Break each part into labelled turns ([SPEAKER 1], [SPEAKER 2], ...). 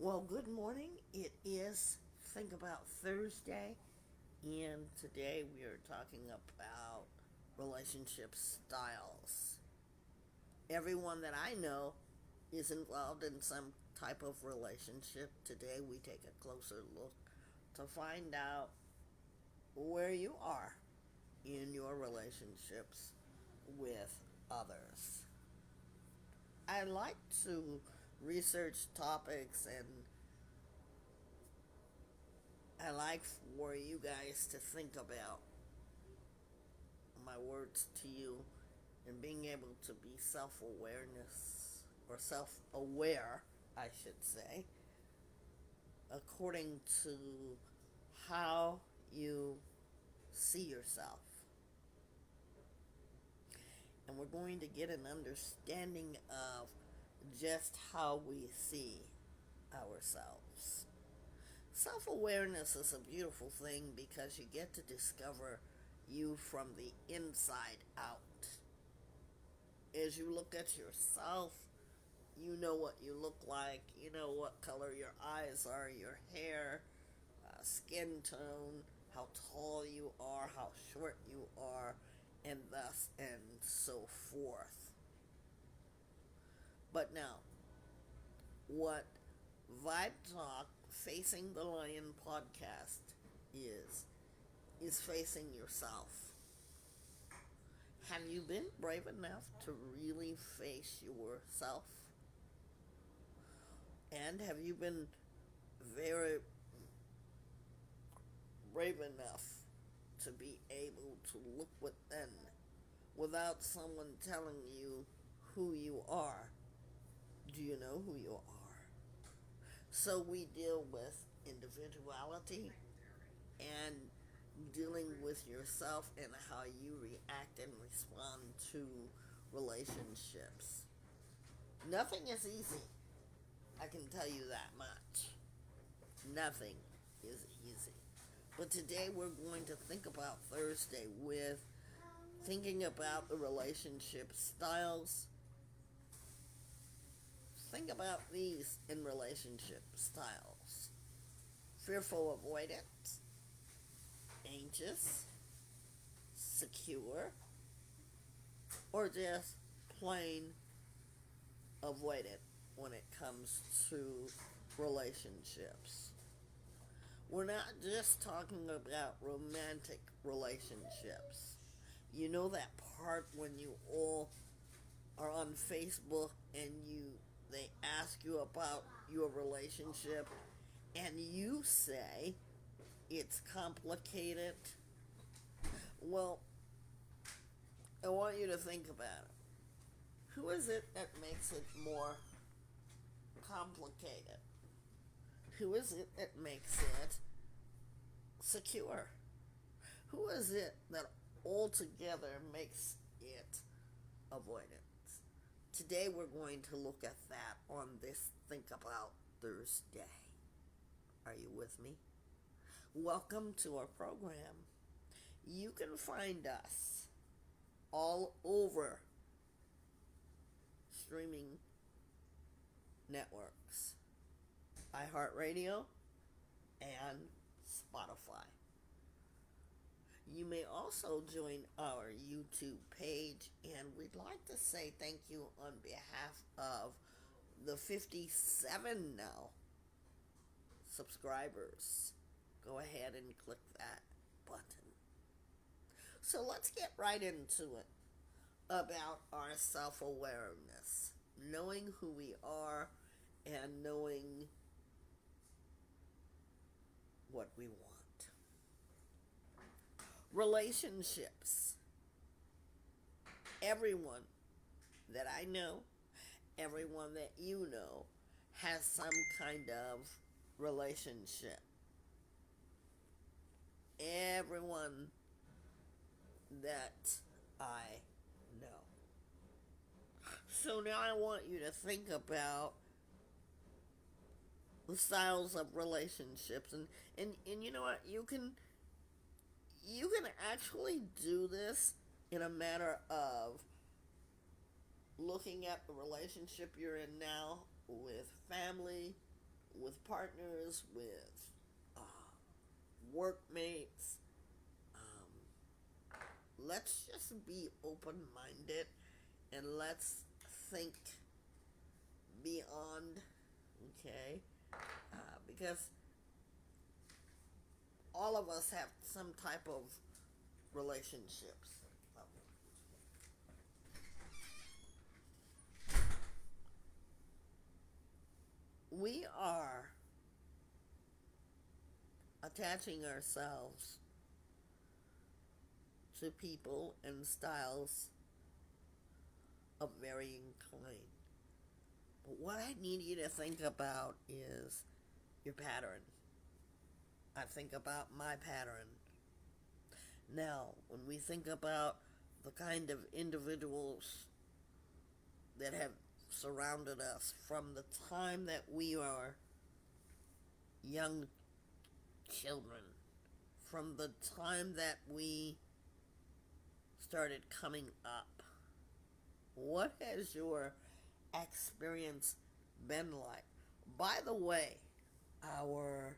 [SPEAKER 1] Well, good morning. It is Think About Thursday, and today we are talking about relationship styles. Everyone that I know is involved in some type of relationship. Today we take a closer look to find out where you are in your relationships with others. I like to research topics, and I like for you guys to think about my words to you and being able to be self-awareness or self-aware, I should say, according to how you see yourself. And we're going to get an understanding of just how we see ourselves. Self awareness is a beautiful thing because you get to discover you from the inside out. As you look at yourself, you know what you look like, you know what color your eyes are, your hair, skin tone, how tall you are, how short you are, and thus and so forth. But now, what Vibe Talk Facing the Lion podcast is facing yourself. Have you been brave enough to really face yourself? And have you been very brave enough to be able to look within without someone telling you who you are? Do you know who you are? So we deal with individuality and dealing with yourself and how you react and respond to relationships. Nothing is easy. I can tell you that much. Nothing is easy. But today we're going to think about Thursday with thinking about the relationship styles. Think about these in relationship styles: fearful avoidant, anxious, secure, or just plain avoidant when it comes to relationships. We're not just talking about romantic relationships. You know that part when you all are on Facebook and they ask you about your relationship and you say it's complicated? Well, I want you to think about it. Who is it that makes it more complicated? Who is it that makes it secure? Who is it that altogether makes it avoidant? Today we're going to look at that on this Think About Thursday. Are you with me? Welcome to our program. You can find us all over streaming networks, iHeartRadio and Spotify. You may also join our YouTube page, and we'd like to say thank you on behalf of the 57 now subscribers. Go ahead and click that button. So let's get right into it about our self-awareness, knowing who we are and knowing what we want. Relationships. Everyone that I know, everyone that you know, has some kind of relationship. Everyone that I know. So now I want you to think about the styles of relationships, and you know what, you can actually do this in a matter of looking at the relationship you're in now with family, with partners, with workmates. Let's just be open-minded and let's think beyond, okay? Because all of us have some type of relationships. We are attaching ourselves to people and styles of varying kind. But what I need you to think about is your pattern. I think about my pattern. Now, when we think about the kind of individuals that have surrounded us from the time that we are young children, from the time that we started coming up, what has your experience been like? By the way, our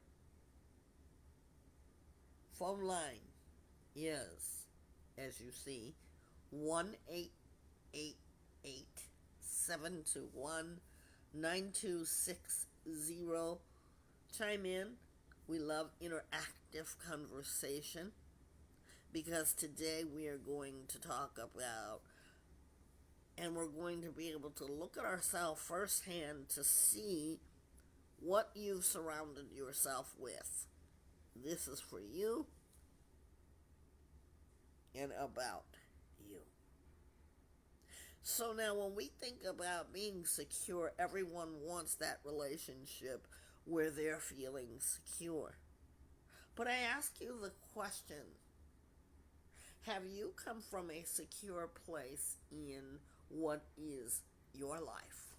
[SPEAKER 1] phone line is, as you see, 1-888-721-9260. Chime in. We love interactive conversation because today we are going to talk about, and we're going to be able to look at ourselves firsthand to see what you've surrounded yourself with. This is for you and about you. So now when we think about being secure, everyone wants that relationship where they're feeling secure. But I ask you the question, have you come from a secure place in what is your life?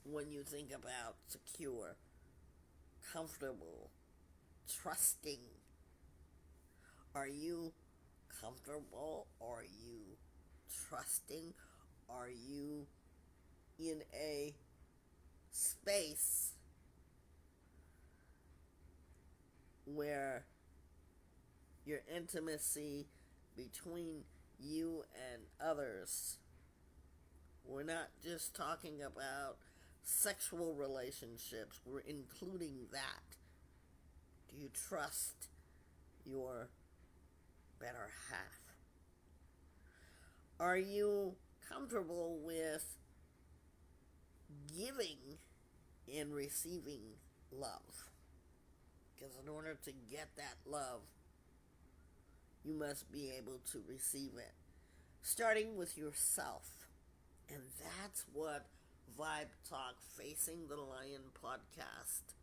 [SPEAKER 1] When you think about secure, comfortable, trusting, are you comfortable? Are you trusting? Are you in a space where your intimacy between you and others, we're not just talking about sexual relationships, we're including that. Do you trust your better half? Are you comfortable with giving and receiving love? Because in order to get that love, you must be able to receive it, starting with yourself. And that's what Vibe Talk Facing the Lion podcast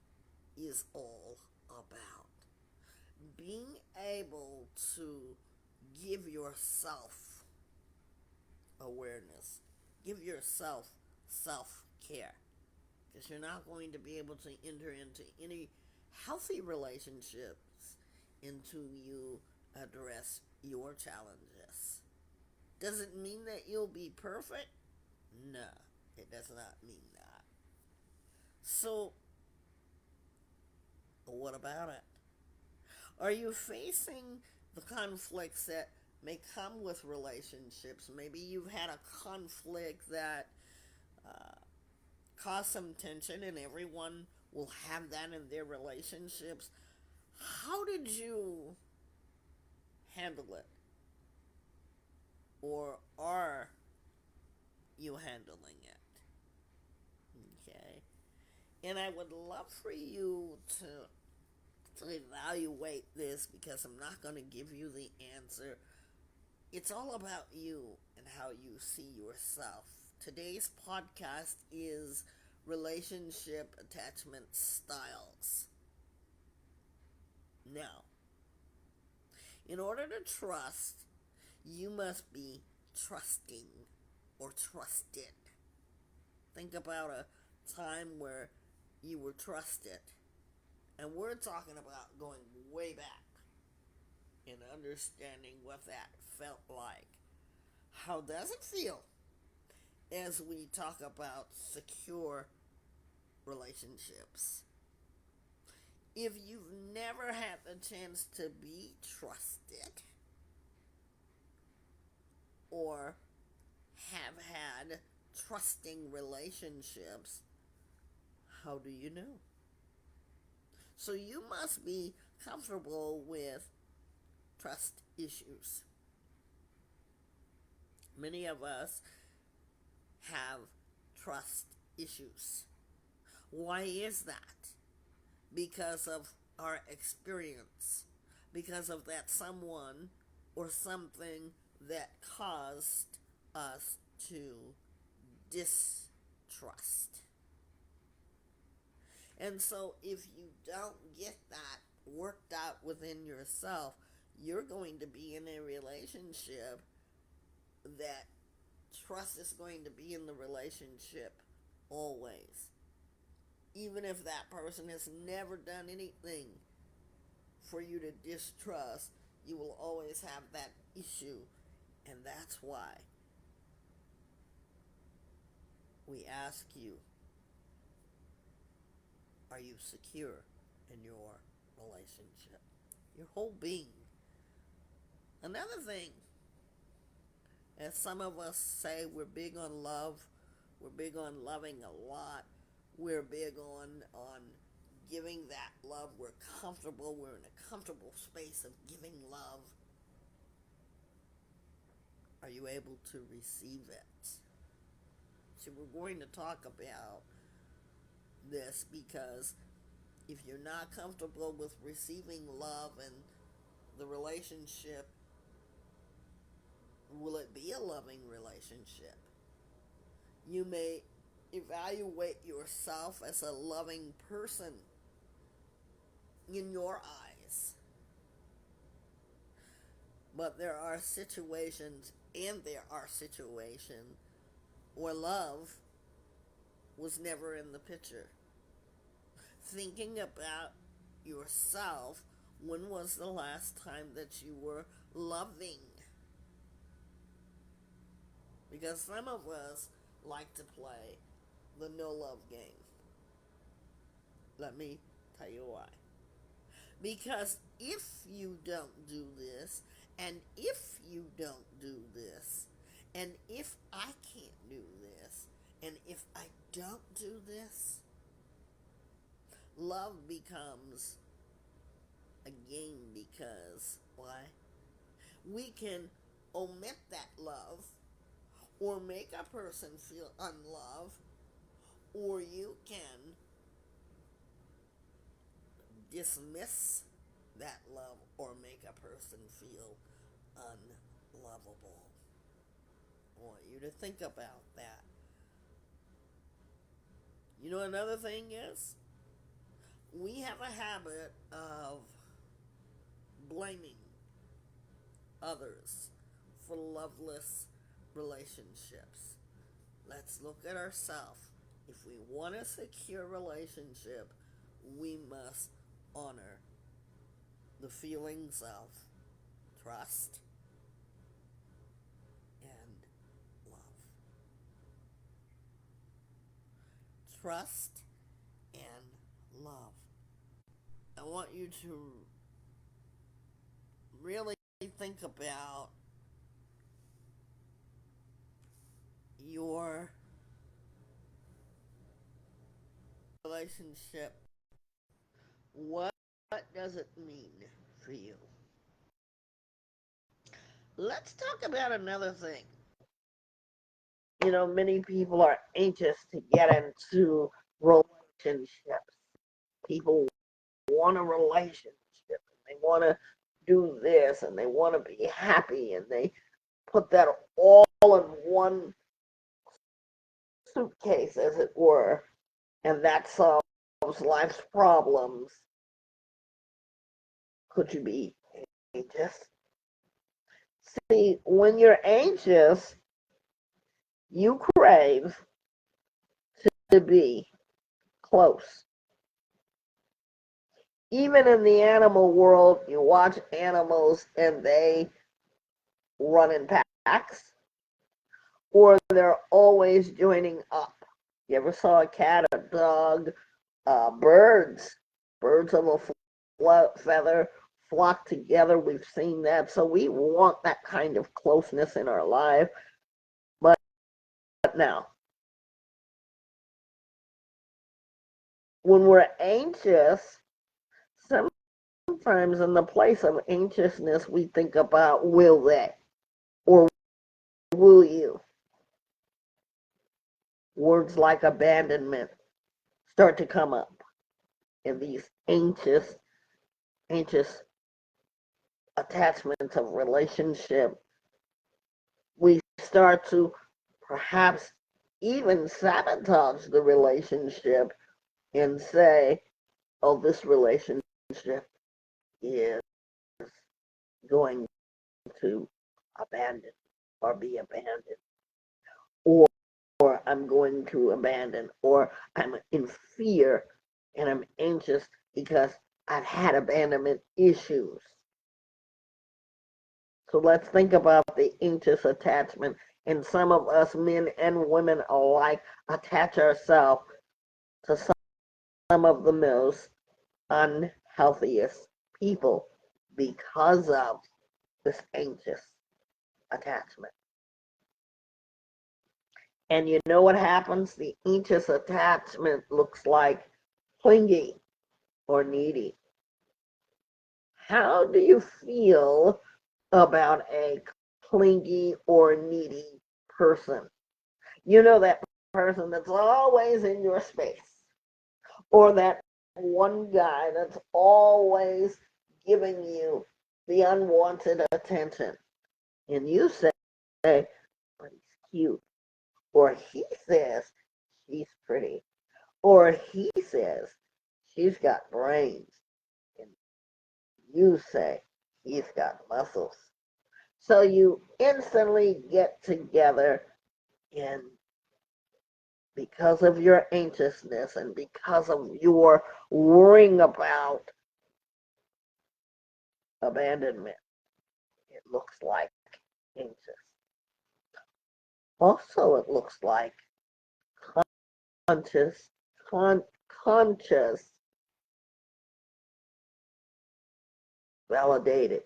[SPEAKER 1] is all about. Being able to give yourself awareness, give yourself self-care, because you're not going to be able to enter into any healthy relationships until you address your challenges. Does it mean that you'll be perfect? No, it does not mean that. So, what about it? Are you facing the conflicts that may come with relationships? Maybe you've had a conflict that caused some tension, and everyone will have that in their relationships. How did you handle it? Or are you handling it? Okay. And I would love for you to evaluate this, because I'm not going to give you the answer. It's all about you and how you see yourself. Today's podcast is relationship attachment styles. Now, in order to trust, you must be trusting or trusted. Think about a time where you were trusted. And we're talking about going way back and understanding what that felt like. How does it feel as we talk about secure relationships. If you've never had the chance to be trusted or have had trusting relationships, how do you know? So you must be comfortable with trust issues. Many of us have trust issues. Why is that? Because of our experience, because of that someone or something that caused us to distrust. And so if you don't get that worked out within yourself, you're going to be in a relationship that trust is going to be in the relationship always. Even if that person has never done anything for you to distrust, you will always have that issue. And that's why we ask you, are you secure in your relationship? Your whole being. Another thing, as some of us say, we're big on love, we're big on loving a lot, we're big on giving that love, we're comfortable, we're in a comfortable space of giving love. Are you able to receive it? So we're going to talk about this because if you're not comfortable with receiving love and the relationship, will it be a loving relationship? You may evaluate yourself as a loving person in your eyes. But there are situations where love was never in the picture. Thinking about yourself, when was the last time that you were loving? Because some of us like to play the no love game. Let me tell you why. Because if you don't do this, and if you don't do this, and if I can't do this, and if I don't do this, love becomes a game. Because why? We can omit that love or make a person feel unloved, or you can dismiss that love or make a person feel unlovable. I want you to think about that. You know, another thing is, we have a habit of blaming others for loveless relationships. Let's look at ourselves. If we want a secure relationship, we must honor the feelings of trust and love. Trust and love. I want you to really think about your relationship. What does it mean for you? Let's talk about another thing. You know, many people are anxious to get into relationships. People want a relationship, and they want to do this, and they want to be happy, and they put that all in one suitcase, as it were, and that solves life's problems. Could you be anxious? See, when you're anxious, you crave to be close. Even in the animal world, you watch animals and they run in packs, or they're always joining up. You ever saw a cat, a dog, birds? Birds of a feather flock together. We've seen that. So we want that kind of closeness in our life. But now, when we're anxious, sometimes in the place of anxiousness, we think about will they or will you? Words like abandonment start to come up in these anxious attachments of relationship. We start to perhaps even sabotage the relationship and say, oh, this relationship is going to abandon or be abandoned, or I'm going to abandon, or I'm in fear and I'm anxious because I've had abandonment issues. So let's think about the anxious attachment. And some of us, men and women alike, attach ourselves to some of the most unhealthiest people because of this anxious attachment. And you know what happens? The anxious attachment looks like clingy or needy. How do you feel about a clingy or needy person? You know, that person that's always in your space, or that one guy that's always giving you the unwanted attention. And you say, but he's cute. Or he says, she's pretty. Or he says, she's got brains. And you say, he's got muscles. So you instantly get together, and because of your anxiousness and because of your worrying about abandonment, it looks like anxious. Also, it looks like conscious, conscious validation.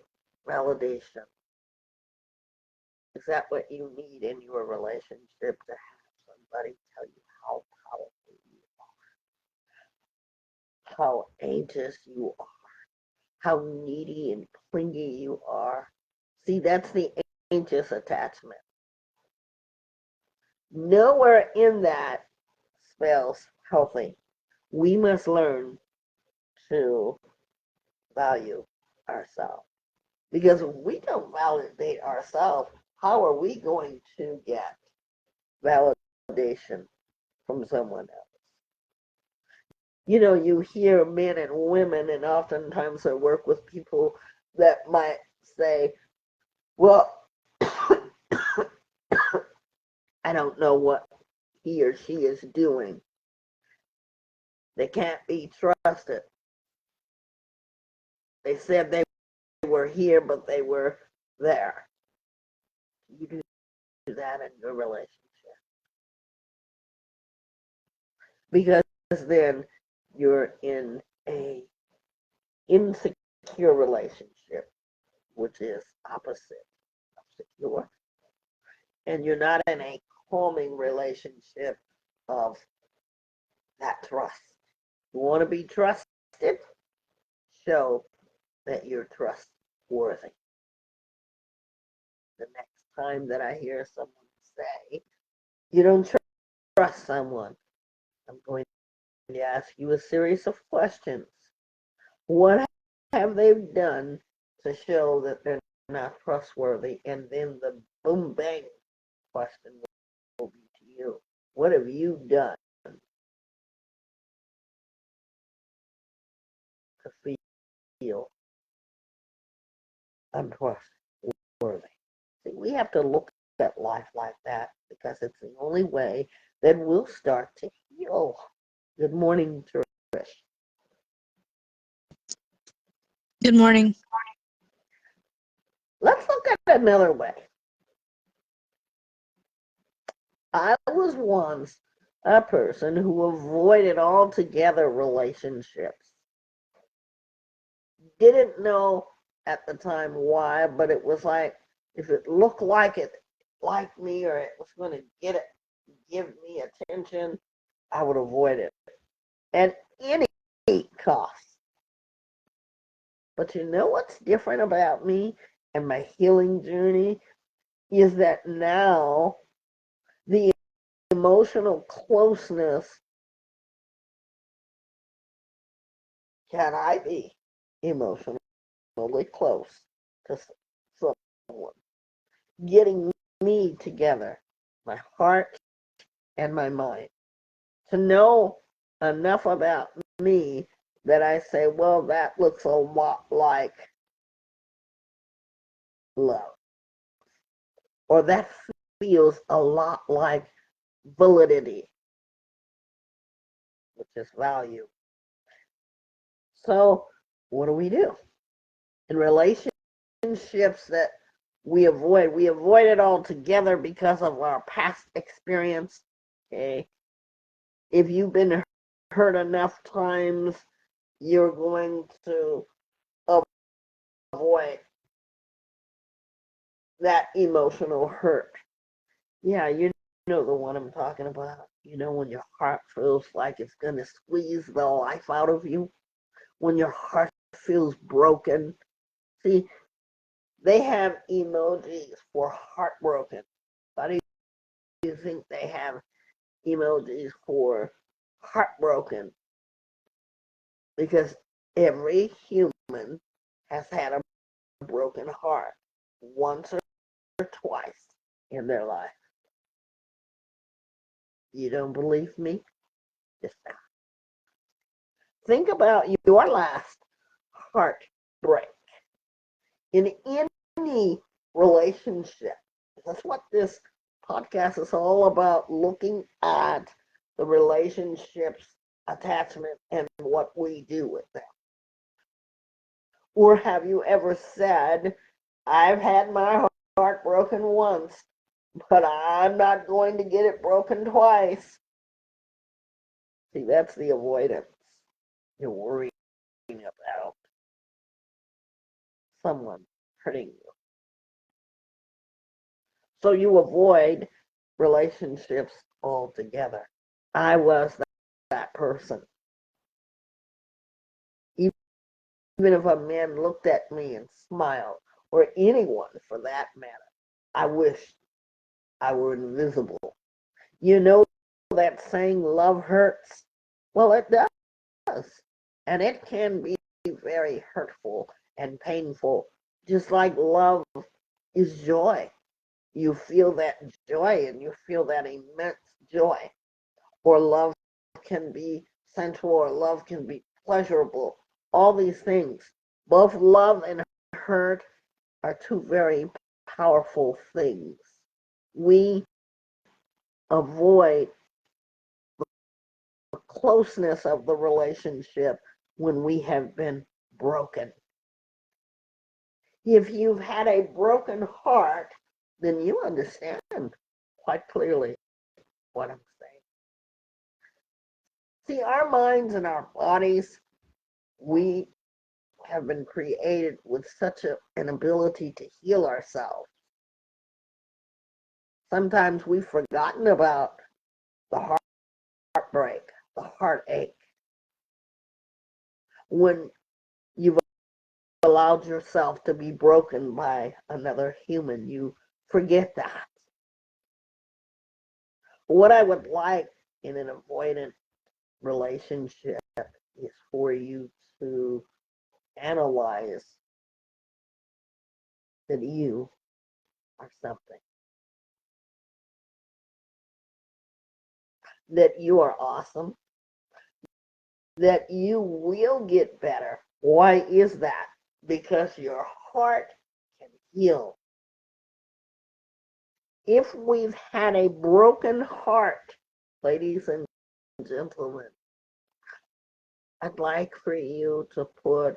[SPEAKER 1] Is that what you need in your relationship, to have somebody tell you how powerful you are, how anxious you are, how needy and clingy you are? See, that's the anxious attachment. Nowhere in that spells healthy. We must learn to value ourselves. Because if we don't validate ourselves, how are we going to get validation from someone else? You know, you hear men and women, and oftentimes I work with people that might say, well, I don't know what he or she is doing. They can't be trusted. They said they were here, but they were there. You do that in your relationship. Because then you're in a insecure relationship, which is opposite of secure. And you're not in a calming relationship of that trust. You want to be trusted? Show that you're trustworthy. The next time that I hear someone say, you don't trust someone, I'm going to ask you a series of questions. What have they done to show that they're not trustworthy? And then the boom bang question will be to you. What have you done to feel untrustworthy? See, we have to look at life like that because it's the only way that we'll start to heal. Good morning, Trish.
[SPEAKER 2] Good morning.
[SPEAKER 1] Let's look at another way. I was once a person who avoided altogether relationships. Didn't know at the time why, but it was like if it looked like it liked me or it was going to give me attention, I would avoid it at any cost. But you know what's different about me and my healing journey is that now the emotional closeness, can I be emotionally close to someone, getting me together, my heart and my mind, to know enough about me that I say, well, that looks a lot like love, or that feels a lot like validity, which is value. So, what do we do in relationships that we avoid? We avoid it altogether because of our past experience. Okay, if you've been hurt enough times, you're going to avoid that emotional hurt. Yeah, you know the one I'm talking about. You know, when your heart feels like it's going to squeeze the life out of you, when your heart feels broken. See, they have emojis for heartbroken. Why do you think they have emojis for heartbroken? Because every human has had a broken heart once or twice in their life. You don't believe me? Just think about your last heartbreak in any relationship. That's what this podcast is all about, looking at the relationships, attachment, and what we do with them. Or have you ever said, I've had my heart broken once, but I'm not going to get it broken twice? See, that's the avoidance. You're worrying about someone hurting you. So you avoid relationships altogether. I was that person. Even if a man looked at me and smiled, or anyone for that matter, I wished I were invisible. You know that saying, love hurts? Well, it does. And it can be very hurtful and painful, just like love is joy. You feel that joy and you feel that immense joy. Or love can be sensual, or love can be pleasurable. All these things, both love and hurt, are two very powerful things. We avoid the closeness of the relationship when we have been broken. If you've had a broken heart, then you understand quite clearly what I'm saying. See, our minds and our bodies, we have been created with such an ability to heal ourselves. Sometimes we've forgotten about the heartbreak, the heartache. When you've allowed yourself to be broken by another human, you forget that. What I would like in an avoidant relationship is for you to analyze that you are something, that you are awesome, that you will get better. Why is that? Because your heart can heal. If we've had a broken heart, ladies and gentlemen, I'd like for you to put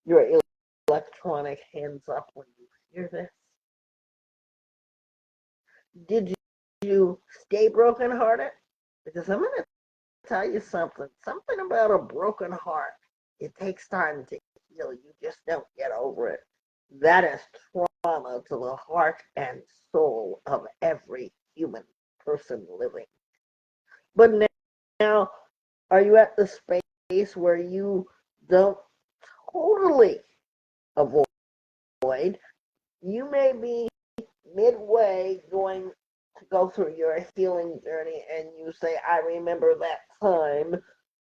[SPEAKER 1] your electronic hands up when you hear this. Did you stay brokenhearted? Because I'm going to tell you something about a broken heart. It takes time to heal. You just don't get over it. That is trauma to the heart and soul of every human person living. But now, are you at the space where you don't totally avoid? You may be midway going to go through your healing journey and you say, I remember that time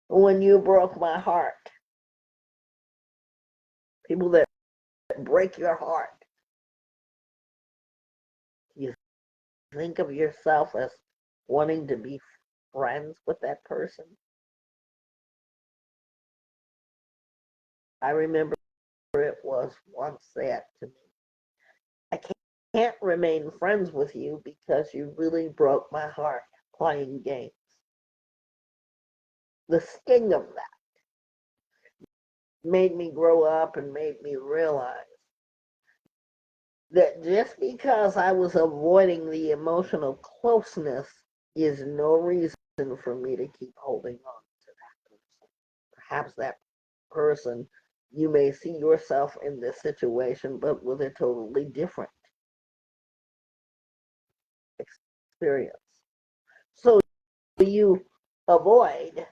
[SPEAKER 1] when you broke my heart. People that break your heart. You think of yourself as wanting to be friends with that person. I remember it was once said to me, I can't remain friends with you because you really broke my heart playing games. The sting of that made me grow up and made me realize that just because I was avoiding the emotional closeness is no reason for me to keep holding on to that person. Perhaps that person, you may see yourself in this situation, but with a totally different experience. So you avoid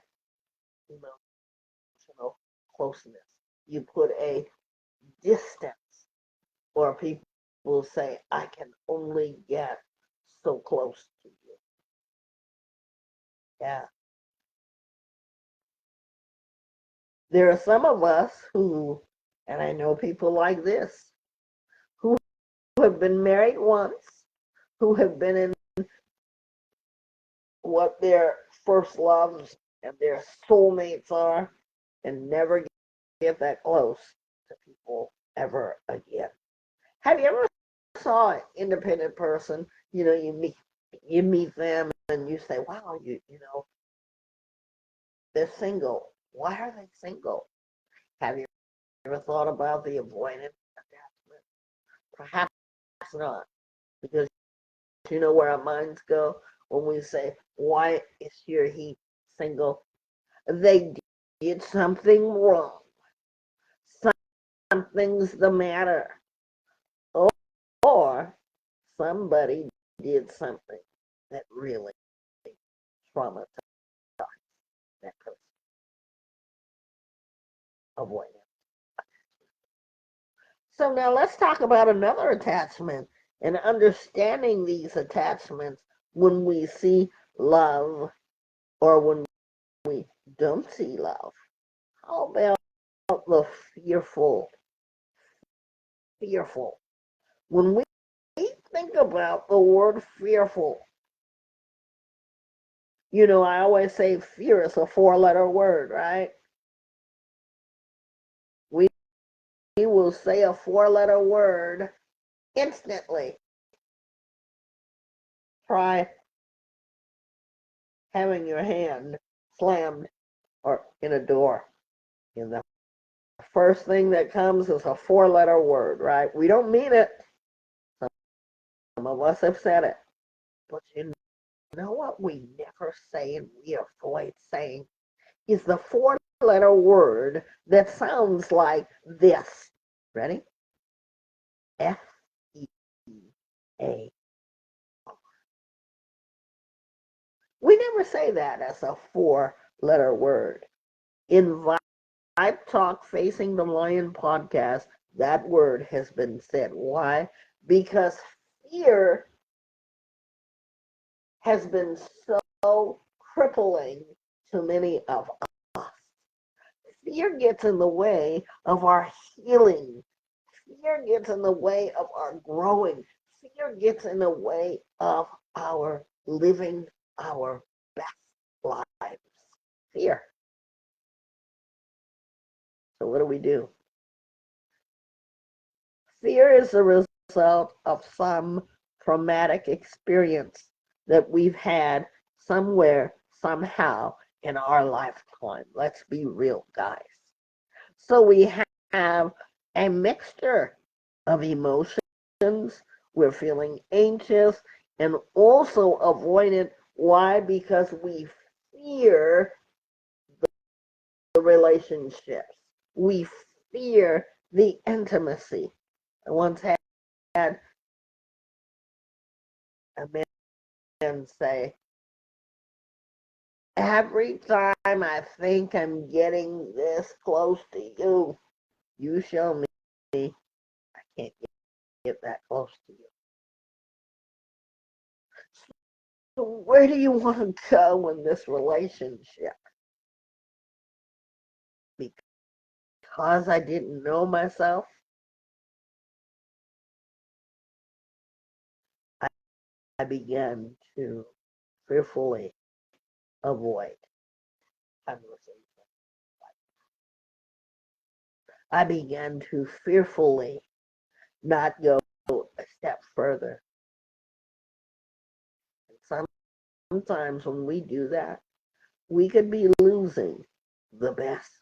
[SPEAKER 1] emotional closeness. You put a distance, or people will say, I can only get so close to you. Yeah. There are some of us who, and I know people like this, who have been married once, who have been in what their first loves and their soulmates are, and never get that close to people ever again. Have you ever saw an independent person? You meet them and you say, "Wow, you know they're single. Why are they single?" Have you ever thought about the avoidant attachment? Perhaps not, because you know where our minds go when we say, "Why is she or he single?" They did something wrong. Something's the matter. Or somebody did something that really traumatized that person. Avoidance. So now let's talk about another attachment and understanding these attachments when we see love or when we don't see love. How about the fearful? Fearful. When we think about the word fearful, I always say fear is a four-letter word, right? We will say a four-letter word instantly. Try having your hand slammed or in a door. The first thing that comes is a four-letter word, right? We don't mean it. Some of us have said it. But you know what we never say and we avoid saying is the four-letter word that sounds like this. Ready? F-E-A. We never say that as a four-letter word. In Vibe Talk Facing the Lion podcast, that word has been said. Why? Because fear has been so crippling to many of us. Fear gets in the way of our healing. Fear gets in the way of our growing. Fear gets in the way of our living our best lives. Fear. So what do? Fear is the result of some traumatic experience that we've had somewhere, somehow in our lifetime. Let's be real, guys. So we have a mixture of emotions. We're feeling anxious and also avoidant Why? Because we fear the relationships. We fear the intimacy. I once had a man say, every time I think I'm getting this close to you, you show me I can't get that close to you. So where do you want to go in this relationship? Because I didn't know myself, I began to fearfully avoid conversation. I began to fearfully not go a step further. And sometimes when we do that, we could be losing the best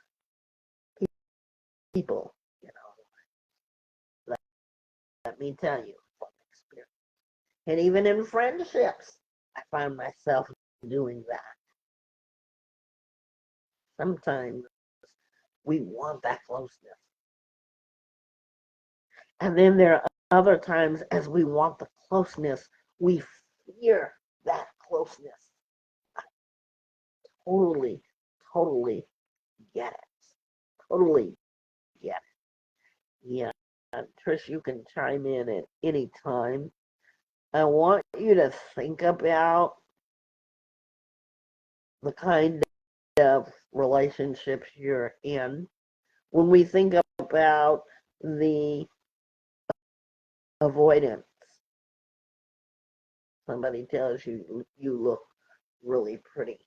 [SPEAKER 1] people. You know, let me tell you from experience. And even in friendships, I find myself doing that. Sometimes we want that closeness. And then there are other times as we want the closeness, we fear that closeness. I totally, totally get it. Totally get it. Yeah. Trish, you can chime in at any time. I want you to think about the kind of relationships you're in. When we think about the avoidance, somebody tells you you look really pretty.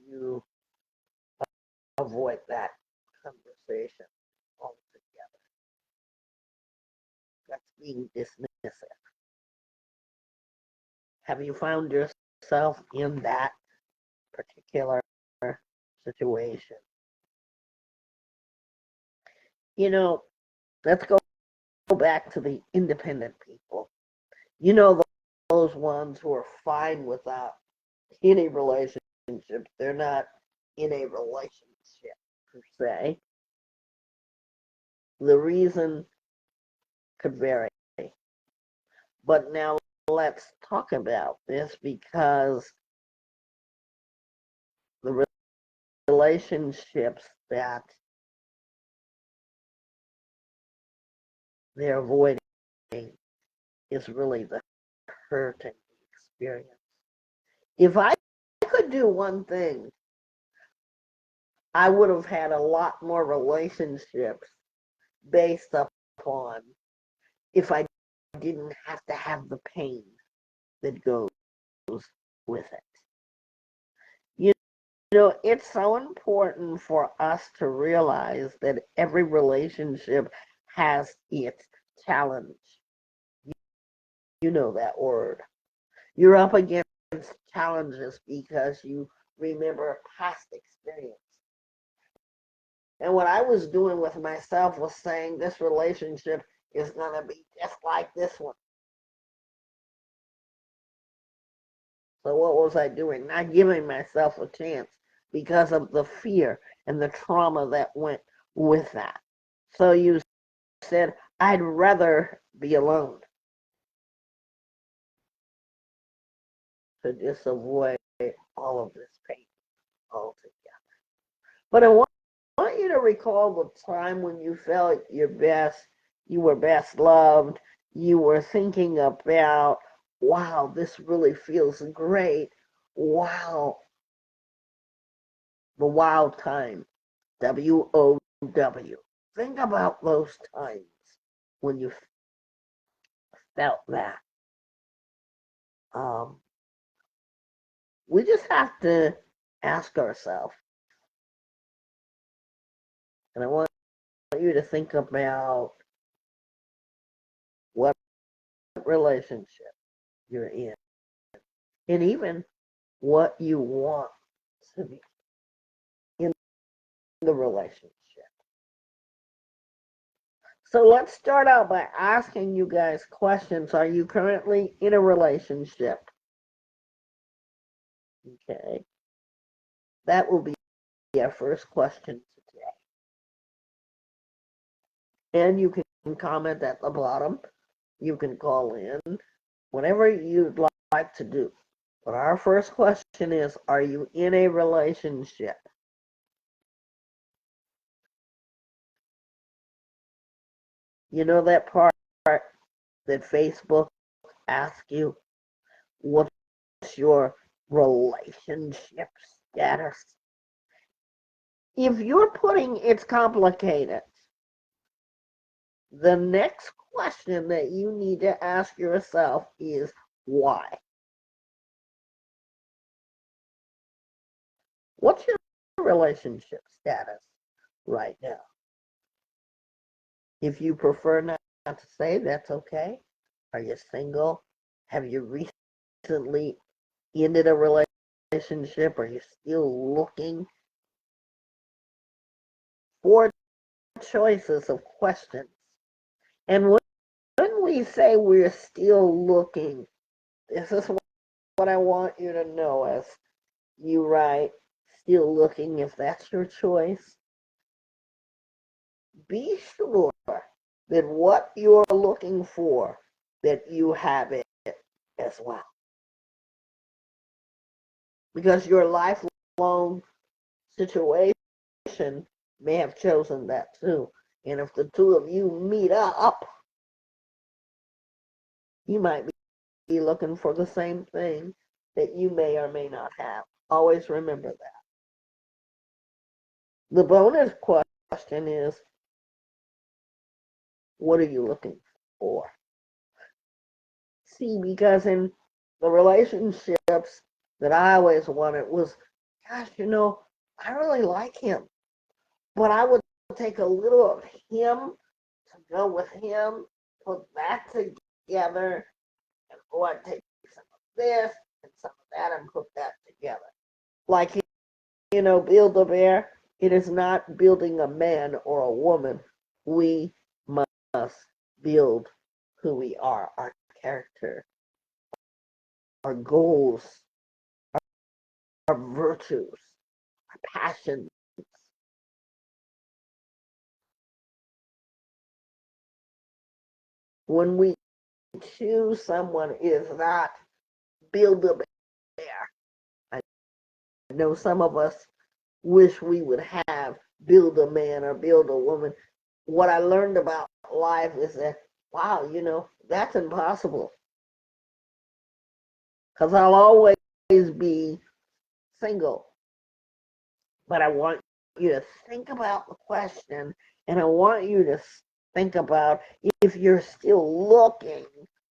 [SPEAKER 1] You avoid that conversation altogether. That's being dismissive. Have you found yourself in that particular situation? You know, let's go back to the independent people. You know, those ones who are fine without any relationship. They're not in a relationship per se. The reason could vary. But now let's talk about this because the relationships that they're avoiding is really the hurt and the experience. If I could do one thing, I would have had a lot more relationships based upon if I didn't have to have the pain that goes with it. You know, it's so important for us to realize that every relationship has its challenge. You know that word. You're up against challenges because you remember past experience. And what I was doing with myself was saying this relationship is going to be just like this one. So what was I doing? Not giving myself a chance because of the fear and the trauma that went with that. So you said, I'd rather be alone to just avoid all of this pain altogether. But I want you to recall the time when you felt your best, you were best loved, you were thinking about, wow, this really feels great. Wow, the wow time. WOW. Think about those times when you felt that. Um, we just have to ask ourselves, and I want you to think about what relationship you're in, and even what you want to be in the relationship. So let's start out by asking you guys questions. Are you currently in a relationship? Okay. That will be our first question today. And you can comment at the bottom. You can call in. Whatever you'd like to do. But our first question is, are you in a relationship? You know that part that Facebook asks you, what's your relationship status? If you're putting it's complicated, the next question that you need to ask yourself is why? What's your relationship status right now? If you prefer not to say, that's okay. Are you single? Have you recently ended a relationship? Are you still looking? Four choices of questions. And when we say we're still looking, this is what I want you to know as you write, still looking, if that's your choice. Be sure that what you're looking for, that you have it as well. Because your lifelong situation may have chosen that too. And if the two of you meet up, you might be looking for the same thing that you may or may not have. Always remember that. The bonus question is, what are you looking for? See, because in the relationships that I always wanted was, gosh, I really like him, but I would take a little of him to go with him, put that together, and I'd take some of this and some of that and put that together. Like, Build a Bear, it is not building a man or a woman. We must build who we are, our character, our goals, our virtues, our passions. When we choose someone, it is not build a bear. I know some of us wish we would have build a man or build a woman. What I learned about life is that, wow, that's impossible. Because I'll always be single. But I want you to think about the question, and I want you to think about, if you're still looking,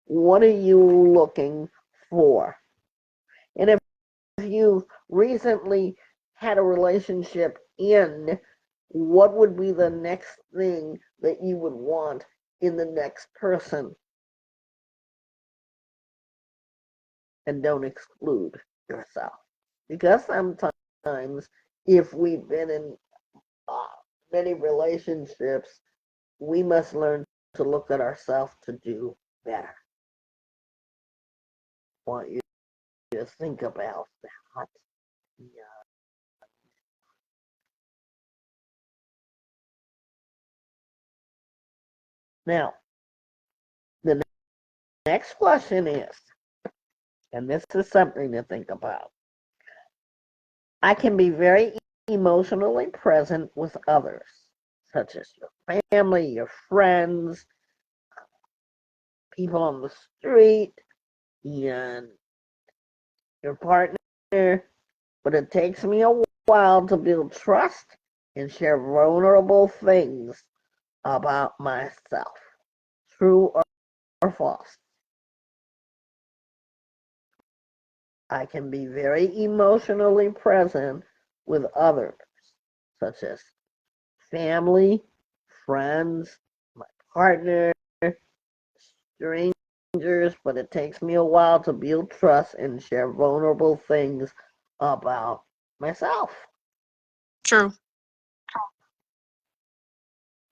[SPEAKER 1] what are you looking for? And if you recently had a relationship end, what would be the next thing that you would want in the next person? And don't exclude yourself. Because sometimes, if we've been in uh, many relationships, we must learn to look at ourselves to do better. I want you to think about that. Yeah. Now, the next question is, and this is something to think about, I can be very emotionally present with others, such as your family, your friends, people on the street, and your partner, but it takes me a while to build trust and share vulnerable things about myself. True or false? I can be very emotionally present with others, such as family, friends, my partner, strangers, but it takes me a while to build trust and share vulnerable things about myself.
[SPEAKER 2] True.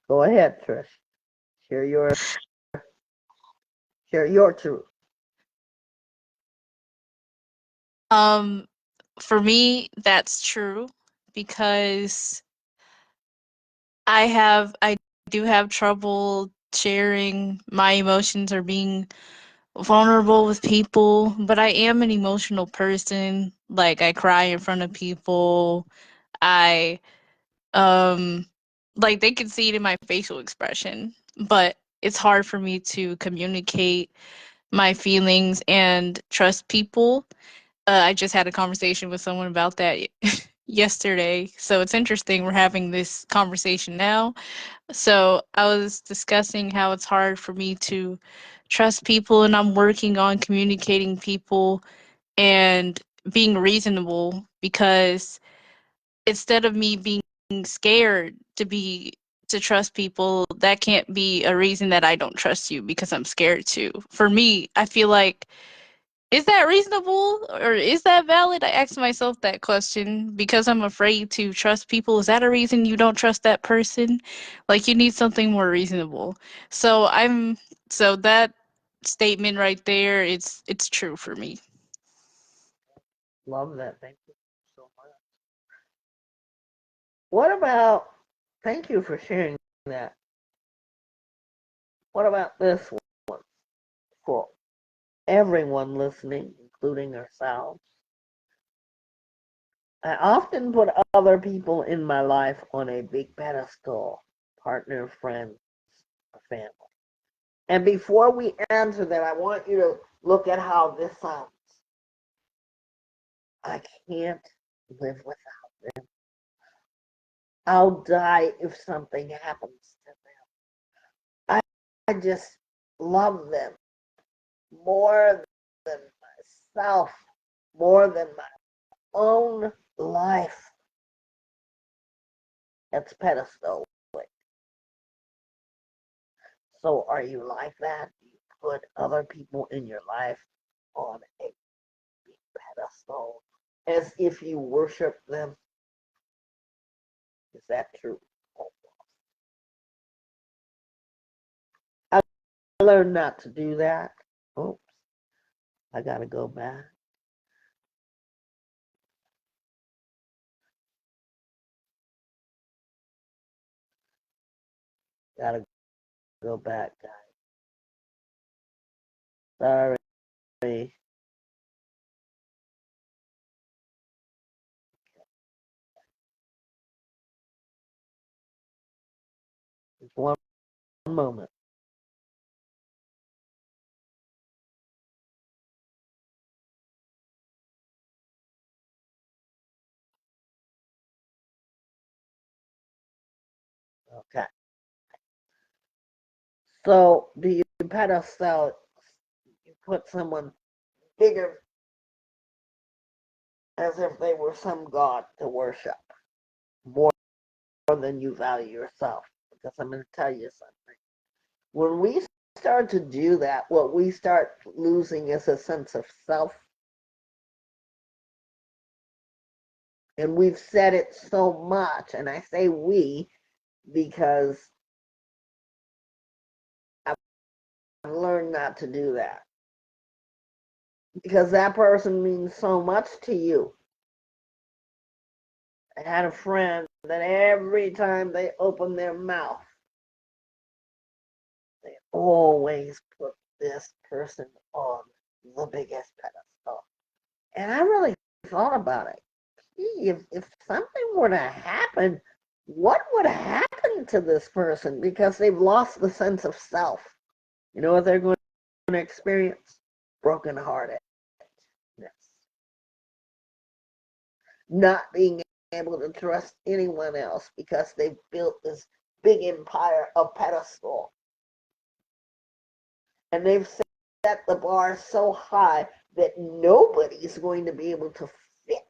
[SPEAKER 1] Go ahead, Trish. Share your share your truth.
[SPEAKER 2] Um, for me, that's true because I do have trouble sharing my emotions or being vulnerable with people, but I am an emotional person. Like I cry in front of people. I um like they can see it in my facial expression, but it's hard for me to communicate my feelings and trust people. I just had a conversation with someone about that yesterday. So it's interesting we're having this conversation now. So I was discussing how it's hard for me to trust people, and I'm working on communicating people and being reasonable because instead of me being scared to trust people, that can't be a reason that I don't trust you because I'm scared to. For me, I feel like is that reasonable or is that valid? I ask myself that question because I'm afraid to trust people. Is that a reason you don't trust that person? Like you need something more reasonable. So so that statement right there, it's true for me.
[SPEAKER 1] Love that. Thank you so much. What about? Thank you for sharing that. What about this one for everyone listening, including ourselves? I often put other people in my life on a big pedestal, partner, friends, or family. And before we answer that, I want you to look at how this sounds. I can't live without them. I'll die if something happens to them. I just love them more than myself, more than my own life. That's pedestal. So are you like that? Do you put other people in your life on a pedestal as if you worship them? Is that true? I learned not to do that. Oops, I gotta go back. Gotta go back, guys. Sorry. Just one moment. Okay. So do you pedestal? You put someone bigger as if they were some god to worship more than you value yourself. Because I'm going to tell you something. When we start to do that, what we start losing is a sense of self. And we've said it so much, and I say we because I've learned not to do that. Because that person means so much to you. I had a friend that every time they open their mouth, they always put this person on the biggest pedestal. And I really thought about it. If something were to happen, what would happen to this person? Because they've lost the sense of self. You know what they're going to experience? Brokenheartedness. Not being able to trust anyone else because they've built this big empire of pedestal. And they've set the bar so high that nobody's going to be able to fit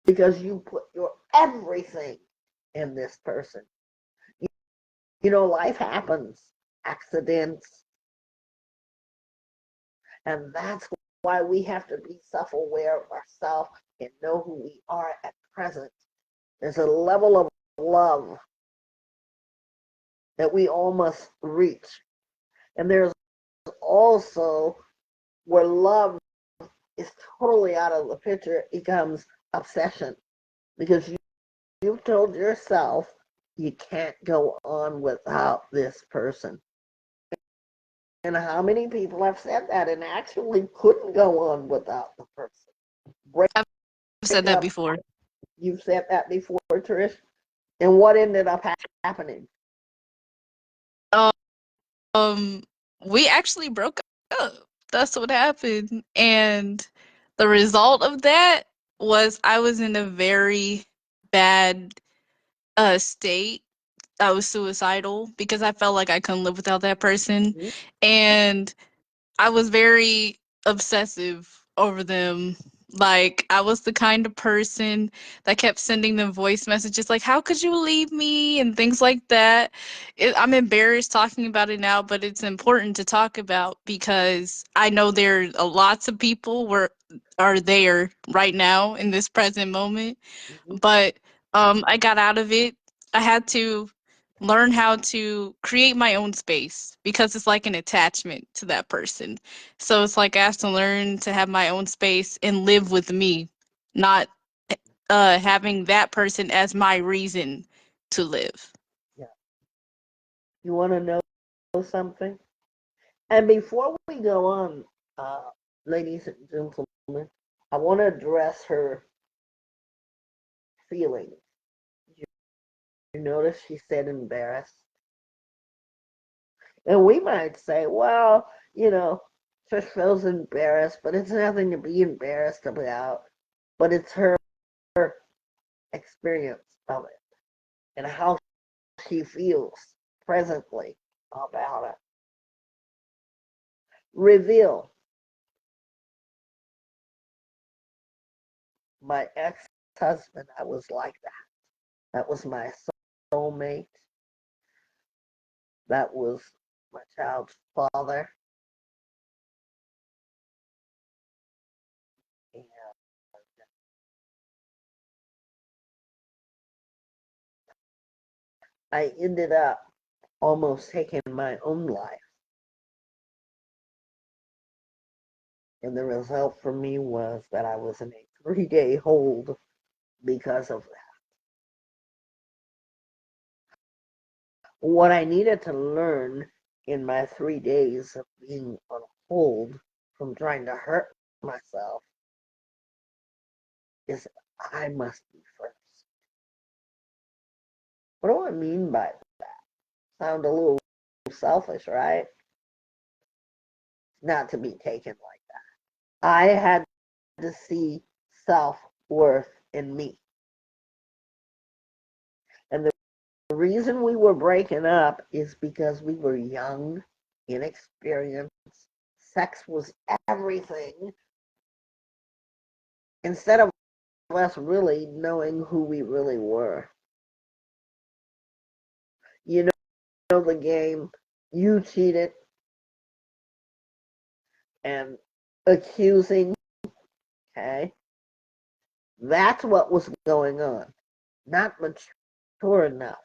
[SPEAKER 1] because you put your everything in this person. You know, life happens, accidents, and that's why we have to be self aware of ourselves and know who we are at present. There's a level of love that we all must reach. And there's also where love is totally out of the picture, it becomes obsession because you've told yourself you can't go on without this person. And how many people have said that and actually couldn't go on without the person? Break
[SPEAKER 2] I've said that
[SPEAKER 1] up.
[SPEAKER 2] before.
[SPEAKER 1] You've said that before, Trish. And what ended up happening?
[SPEAKER 2] Um, we actually broke up. That's what happened. And the result of that was I was in a very bad state. I was suicidal because I felt like I couldn't live without that person.
[SPEAKER 1] Mm-hmm.
[SPEAKER 2] And I was very obsessive over them. Like, I was the kind of person that kept sending them voice messages like, how could you leave me? And things like that. I'm embarrassed talking about it now, but it's important to talk about because I know there are lots of people are there right now in this present moment.
[SPEAKER 1] Mm-hmm.
[SPEAKER 2] But I got out of it. I had to learn how to create my own space because it's like an attachment to that person. So it's like I have to learn to have my own space and live with me, not having that person as my reason to live.
[SPEAKER 1] Yeah. You want to know something? And before we go on, uh, ladies and gentlemen, I want to address her feelings. You notice she said embarrassed. And we might say, well, Trish feels embarrassed, but it's nothing to be embarrassed about. But it's her experience of it and how she feels presently about it. Reveal. My ex-husband, I was like that. That was my soulmate. That was my child's father. And I ended up almost taking my own life. And the result for me was that I was in a 3-day hold because of that. What I needed to learn in my 3 days of being on hold from trying to hurt myself is I must be first. What do I mean by that? Sound a little selfish, right? Not to be taken like that. I had to see self-worth in me. And the reason we were breaking up is because we were young, inexperienced. Sex was everything. Instead of us really knowing who we really were. You know the game. You cheated and accusing. Okay. That's what was going on. Not mature enough.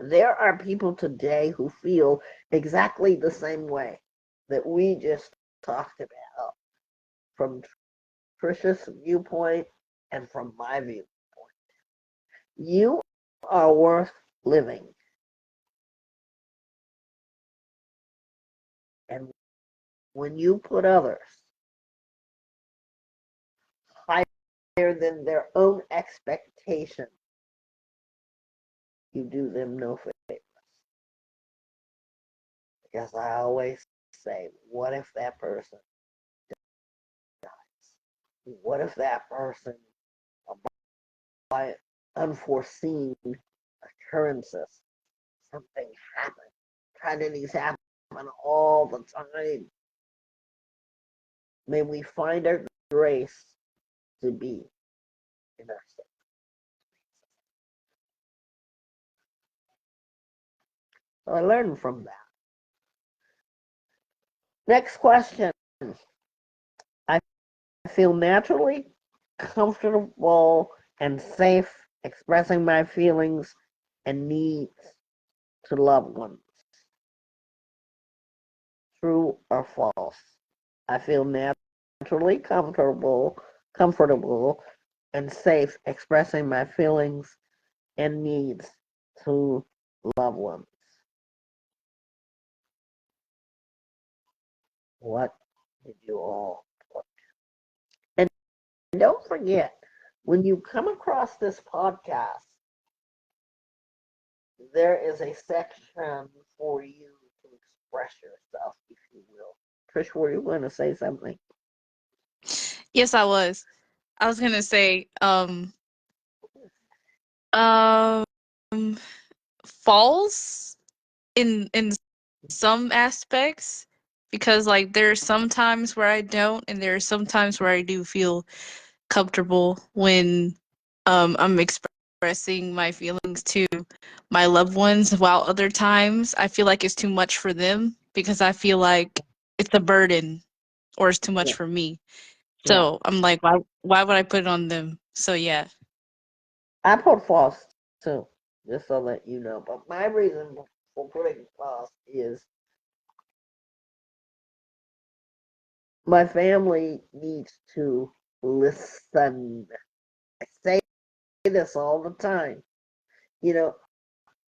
[SPEAKER 1] There are people today who feel exactly the same way that we just talked about from Trisha's viewpoint and from my viewpoint. You are worth living. And when you put others higher than their own expectation, you do them no favors. Because I always say, what if that person dies? What if that person, by unforeseen occurrences, something happens? Tragedies happen all the time. May we find our grace to be in our state. So I learned from that. Next question. I feel naturally comfortable and safe expressing my feelings and needs to loved ones? True or false? I feel naturally comfortable and safe expressing my feelings and needs to loved ones. What did you all put? And don't forget, when you come across this podcast, there is a section for you to express yourself, if you will. Trish, were you going to say something?
[SPEAKER 2] Yes, I was. I was gonna say, um, false in some aspects, because like there are some times where I don't, and there are some times where I do feel comfortable when I'm expressing my feelings to my loved ones, while other times I feel like it's too much for them because I feel like it's a burden or it's too much
[SPEAKER 1] Yeah.
[SPEAKER 2] for me.
[SPEAKER 1] Yeah.
[SPEAKER 2] So I'm like, why would I put it on them? So yeah.
[SPEAKER 1] I put false too, just so that you know. But my reason for putting false is my family needs to listen. I say this all the time. You know,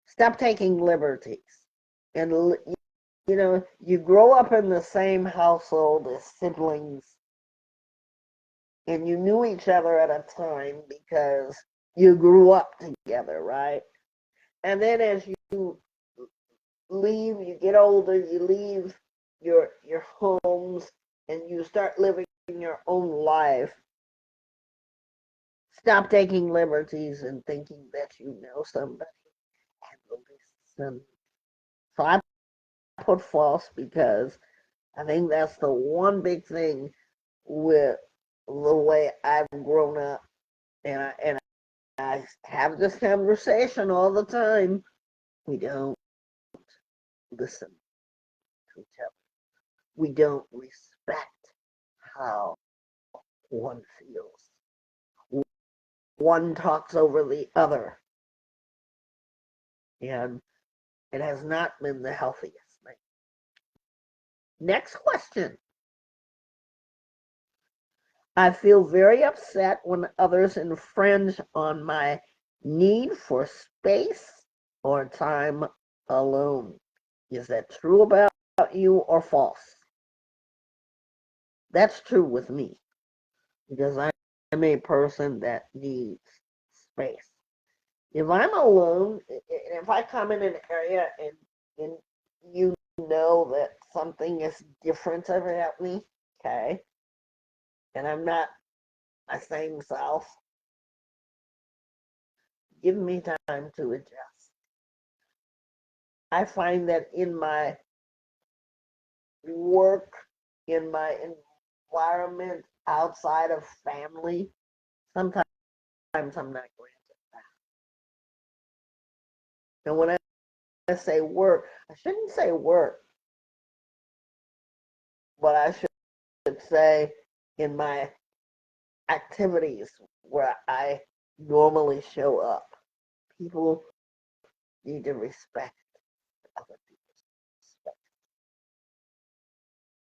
[SPEAKER 1] stop taking liberties. And, you grow up in the same household as siblings, and you knew each other at a time because you grew up together, right? And then as you leave, you get older, you leave your homes and you start living your own life. Stop taking liberties and thinking that you know somebody and listen. So I put false because I think that's the one big thing with the way I've grown up, and I have this conversation all the time. We don't listen to each other. We don't respect how one feels. One talks over the other, and it has not been the healthiest thing. Next question. I feel very upset when others infringe on my need for space or time alone. Is that true about you or false? That's true with me because I'm a person that needs space. If I'm alone, if I come in an area and you know that something is different about me, okay, and I'm not my same self, give me time to adjust. I find that in my work, in my environment outside of family, sometimes I'm not granted that. And when I say work, I shouldn't say work, but I should say in my activities where I normally show up. People need to respect other people's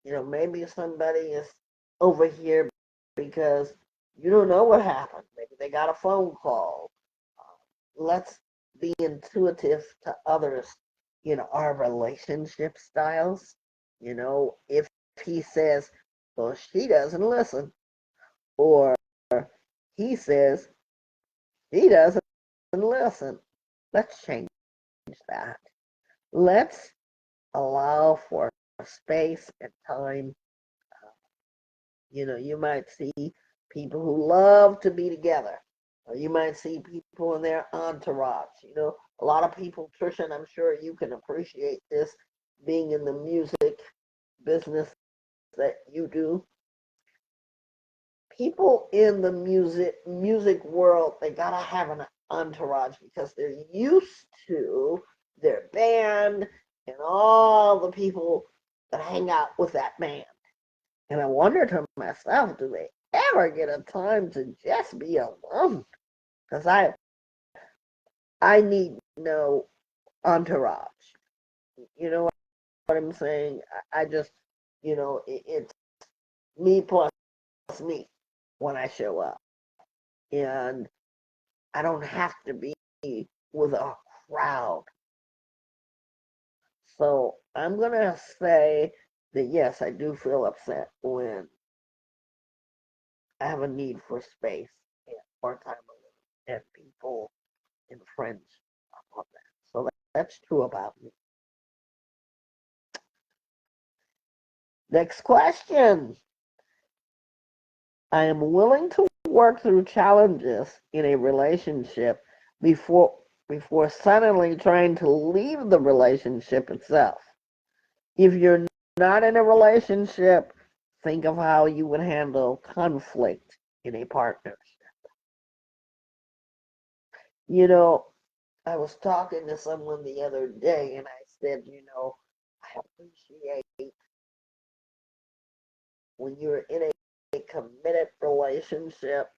[SPEAKER 1] respect. Maybe somebody is over here because you don't know what happened. Maybe they got a phone call. Let's be intuitive to others, our relationship styles. If he says, well, she doesn't listen, or he says, he doesn't listen, let's change that. Let's allow for space and time. You might see people who love to be together. Or you might see people in their entourage. A lot of people, Trisha, and I'm sure you can appreciate this, being in the music business that you do. People in the music world, they gotta have an entourage because they're used to their band and all the people that hang out with that band. And I wonder to myself, do they ever get a time to just be alone? Because I need to know entourage. You know what I'm saying? I just, it's me plus me when I show up. And I don't have to be with a crowd. So I'm going to say that yes, I do feel upset when I have a need for space or time alone and people and friends on that. So that's true about me. Next question. I am willing to work through challenges in a relationship before before suddenly trying to leave the relationship itself. If you're not in a relationship, think of how you would handle conflict in a partnership. You know, I was talking to someone the other day and I said, I appreciate when you're in a committed relationship,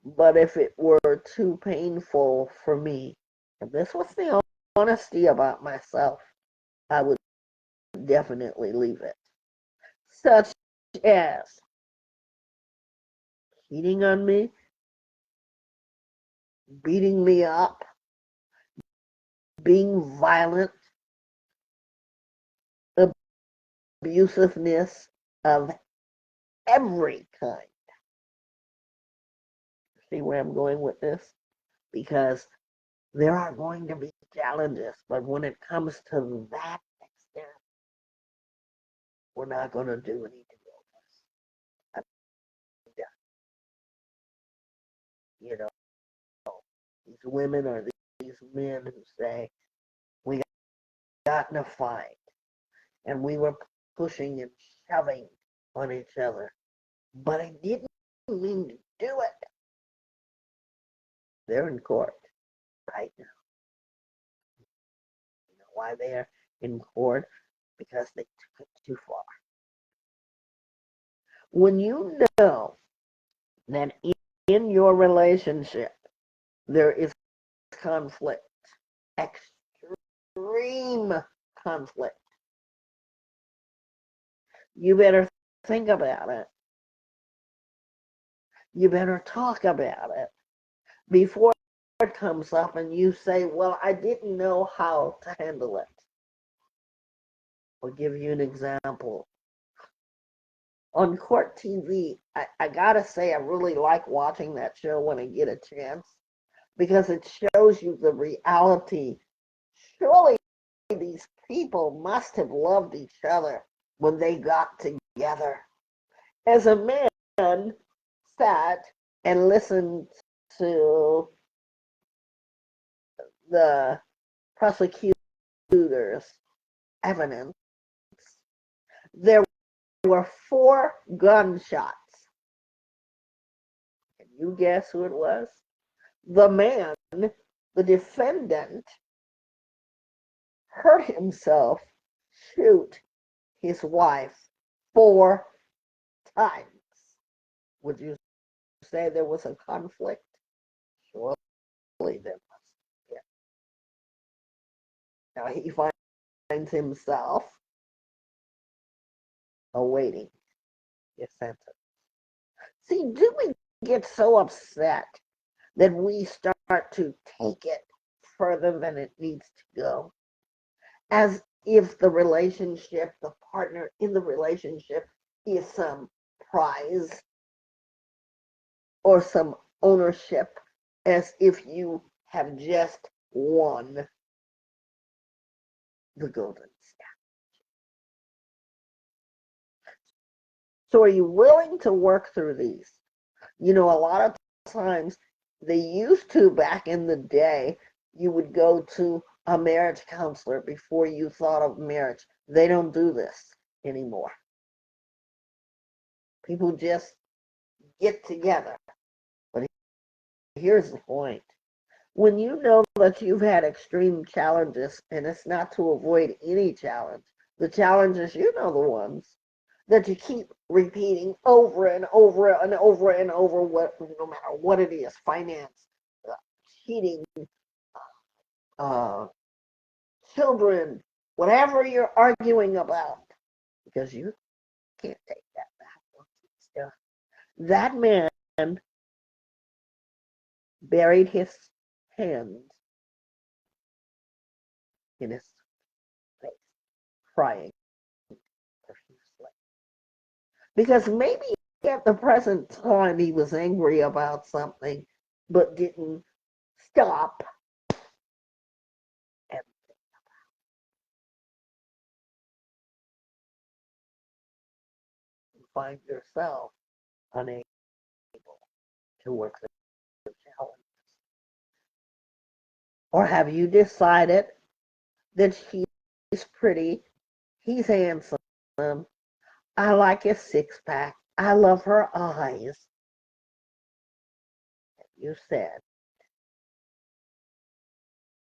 [SPEAKER 1] but if it were too painful for me, and this was the honesty about myself, I would definitely leave it. Such as cheating on me, beating me up, being violent, abusiveness of every kind. See where I'm going with this? Because there are going to be challenges, but when it comes to that extent, we're not going to do anything else. You know, these women or these men who say, we got in a fight and we were pushing and shoving on each other, but I didn't mean to do it. They're in court right now. You know why they're in court? Because they took it too far. When you know that in your relationship there is conflict, extreme conflict, you better think about it. You better talk about it before it comes up and you say, well, I didn't know how to handle it. I'll give you an example. On court TV, I gotta say, I really like watching that show when I get a chance because it shows you the reality. Surely these people must have loved each other when they got together. As a man sat and listened to the prosecutor's evidence, there were 4 gunshots. Can you guess who it was? The man, the defendant, hurt himself shoot his wife 4 times. Would you say there was a conflict? Surely there must. Yeah. Now he finds himself awaiting his sentence. See, do we get so upset that we start to take it further than it needs to go? As if the relationship, the partner in the relationship is some prize or some ownership, as if you have just won the golden staff. So are you willing to work through these? A lot of times they used to, back in the day, you would go to a marriage counselor before you thought of marriage. They don't do this anymore. People just get together. But here's the point. When you know that you've had extreme challenges, and it's not to avoid any challenge, the challenges, the ones, that you keep repeating over and over and over and over, no matter what it is, finance, uh, cheating, uh, children, whatever you're arguing about, because you can't take that back once it's done. That man buried his hands in his face, crying profusely. Because maybe at the present time he was angry about something, but didn't stop and find yourself unable to work the challenge. Or have you decided that he's pretty, he's handsome, I like his six pack, I love her eyes? You said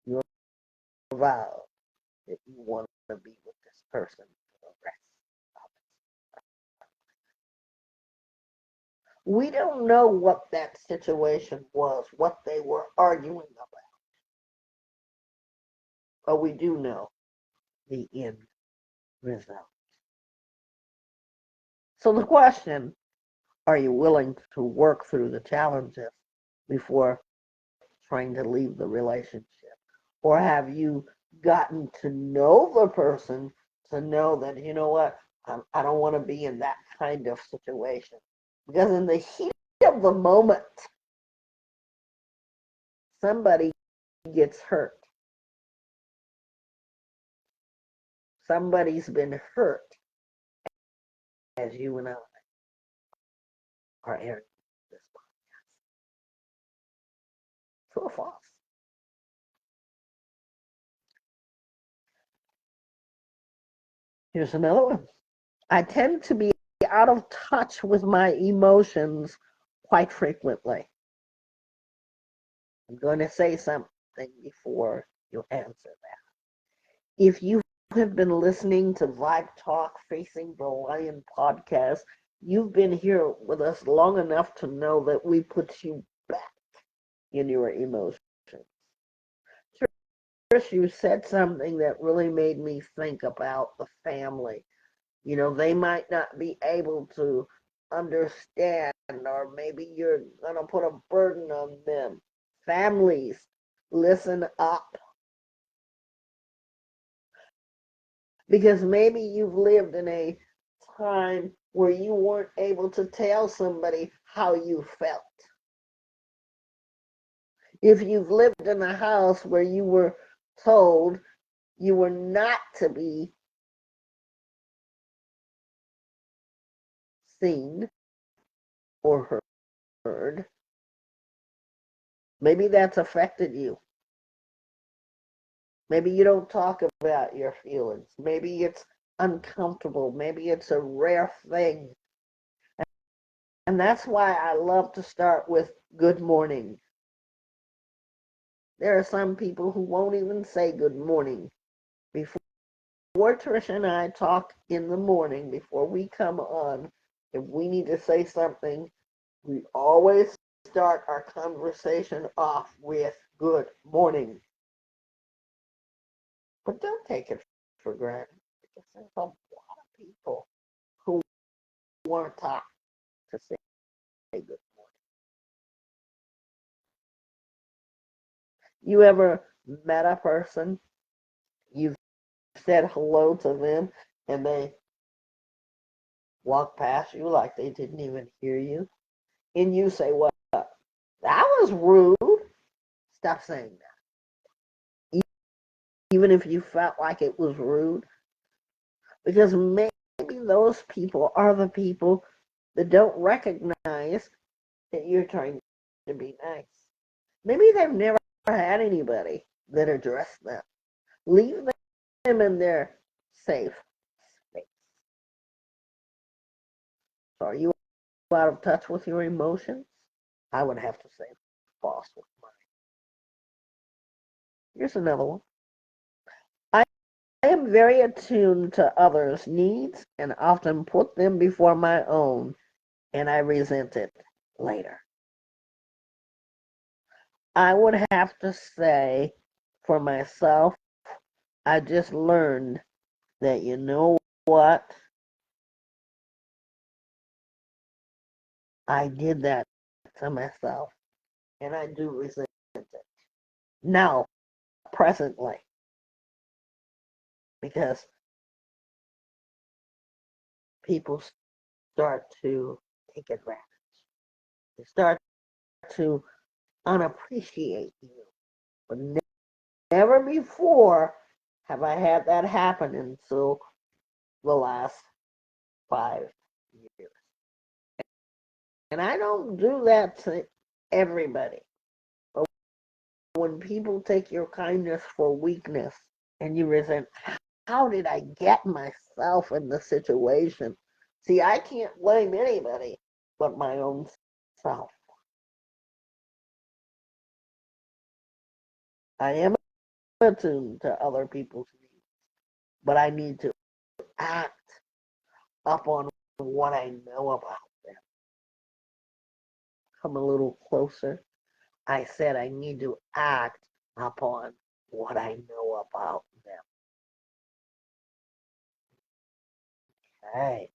[SPEAKER 1] you vowed that you want to be with this person for the rest of it. We don't know what that situation was, what they were arguing about, but we do know the end result. So the question, are you willing to work through the challenges before trying to leave the relationship? Or have you gotten to know the person to know that, you know what, I don't want to be in that kind of situation? Because in the heat of the moment, somebody gets hurt. Somebody's been hurt as you and I are airing this podcast. True or false? Here's another one. I tend to be out of touch with my emotions quite frequently. I'm going to say something before you answer that. If you have been listening to Vibe Talk Facing the Lion podcast, you've been here with us long enough to know that we put you back in your emotions. Trish, you said something that really made me think about the family. You know, they might not be able to understand, or maybe you're going to put a burden on them. Families, listen up. Because maybe you've lived in a time where you weren't able to tell somebody how you felt. If you've lived in a house where you were told you were not to be seen or heard, maybe that's affected you. Maybe you don't talk about your feelings. Maybe it's uncomfortable. Maybe it's a rare thing. And that's why I love to start with good morning. There are some people who won't even say good morning. Before Trish and I talk in the morning, before we come on, if we need to say something, we always start our conversation off with good morning. But don't take it for granted, because there's a lot of people who weren't taught to say good morning. You ever met a person, you've said hello to them, and they walk past you like they didn't even hear you? And you say, what? That was rude. Stop saying that. Even if you felt like it was rude. Because maybe those people are the people that don't recognize that you're trying to be nice. Maybe they've never had anybody that addressed them. Leave them in their safe space. So are you out of touch with your emotions? I would have to say false with mine. Here's another one. am very attuned to others' needs and often put them before my own, and I resent it later. I would have to say for myself, I just learned that you know what? I did that to myself, and I do resent it. Now, presently, because people start to take advantage. They start to unappreciate you. But never before have I had that happen until the last 5 years. And I don't do that to everybody. But when people take your kindness for weakness and you resent, how did I get myself in the situation? See, I can't blame anybody but my own self. I am attuned to other people's needs, but I need to act upon what I know about them. Come a little closer. I said I need to act upon what I know about them. Okay.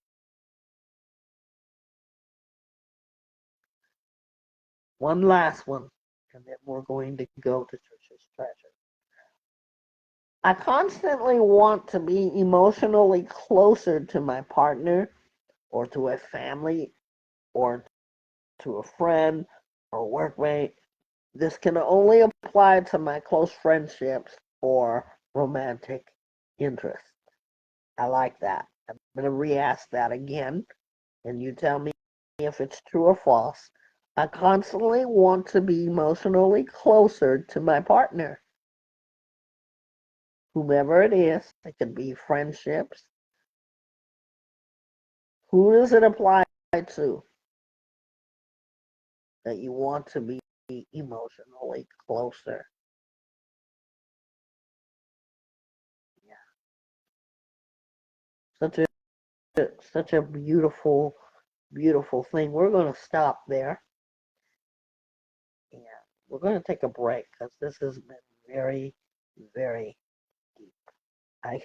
[SPEAKER 1] One last one, and then we're going to go to Trisha's treasure. I constantly want to be emotionally closer to my partner or to a family or to a friend or workmate. This can only apply to my close friendships or romantic interests. I like that. I'm going to re ask that again, and you tell me if it's true or false. I constantly want to be emotionally closer to my partner, whomever it is. It could be friendships. Who does it apply to that you want to be emotionally closer? Yeah. Such a such a beautiful, beautiful thing. We're going to stop there, and we're going to take a break because this has been very, very deep. I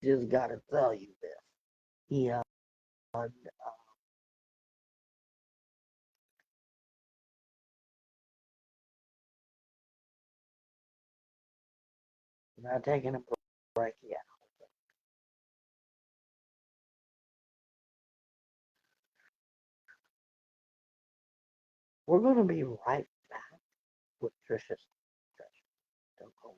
[SPEAKER 1] just got to tell you this. Yeah, we're not taking a break yet. We're going to be right back with Trisha's treasure. Don't go.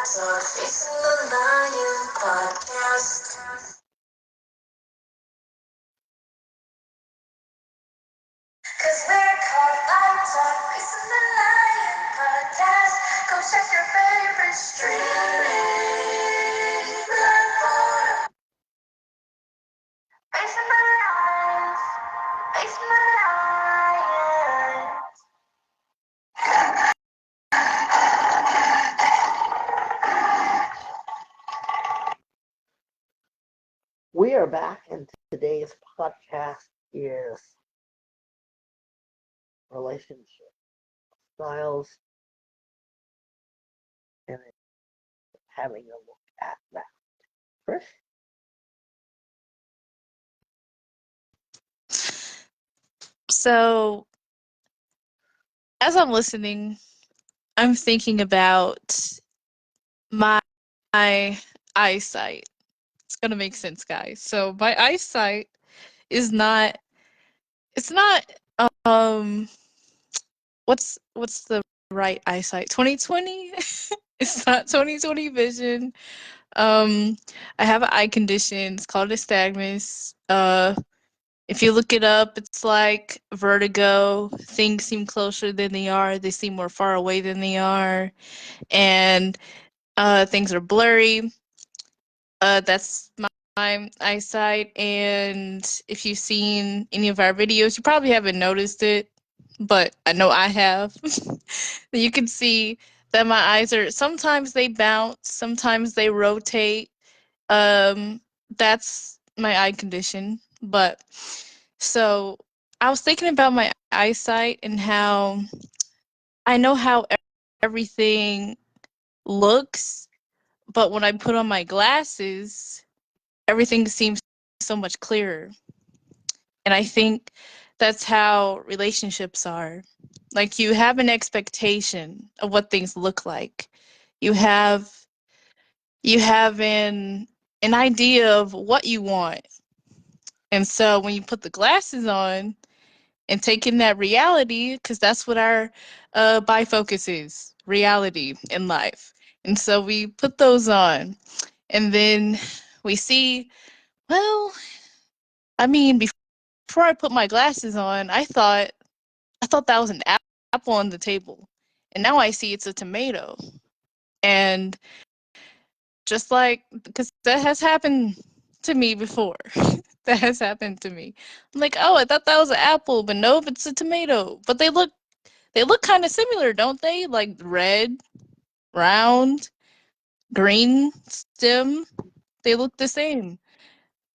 [SPEAKER 1] Facing the Lion podcast. Cause we're called Vibe Talk, facing the Lion podcast. Go check your favorite streaming platform. Facing the Lions, facing the Lions. We are back, and today's podcast is relationship styles and having a look at that. Chris?
[SPEAKER 2] So, as I'm listening, I'm thinking about my eyesight. It's gonna make sense, guys. So my eyesight is not. It's not. Um. What's the right eyesight? 2020. It's not 2020 vision. I have an eye condition. It's called nystagmus. If you look it up, it's like vertigo. Things seem closer than they are. They seem more far away than they are, and things are blurry. That's my eyesight. And if you've seen any of our videos, you probably haven't noticed it. but I know I have. You can see that my eyes are sometimes they bounce, sometimes they rotate. Um, that's my eye condition. But so I was thinking about my eyesight and how I know how everything looks, but when I put on my glasses, everything seems so much clearer. And I think that's how relationships are. Like you have an expectation of what things look like. You have you have an idea of what you want. And so when you put the glasses on and take in that reality, because that's what our bifocus is, reality in life. And so we put those on and then we see, well, I mean, before I put my glasses on, I thought that was an apple on the table. And now I see it's a tomato. And just like, because that has happened to me before. That has happened to me. I'm like, oh, I thought that was an apple, but nope, it's a tomato. But they look kind of similar, don't they? Like red, round, green stem. They look the same.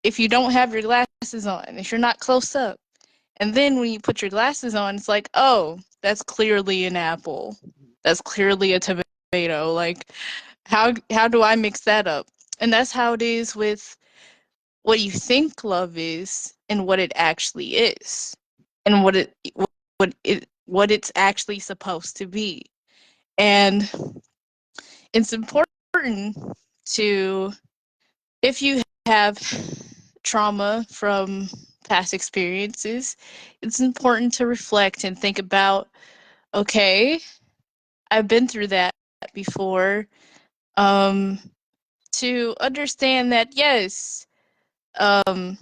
[SPEAKER 2] If you don't have your glasses on, if you're not close up. And then when you put your glasses on, it's like, oh, that's clearly an apple. That's clearly a tomato. Like, how do I mix that up? And that's how it is with what you think love is and what it actually is, and what it's actually supposed to be. And it's important to, if you have trauma from past experiences, it's important to reflect and think about, okay, I've been through that before. Um, to understand that, yes, um,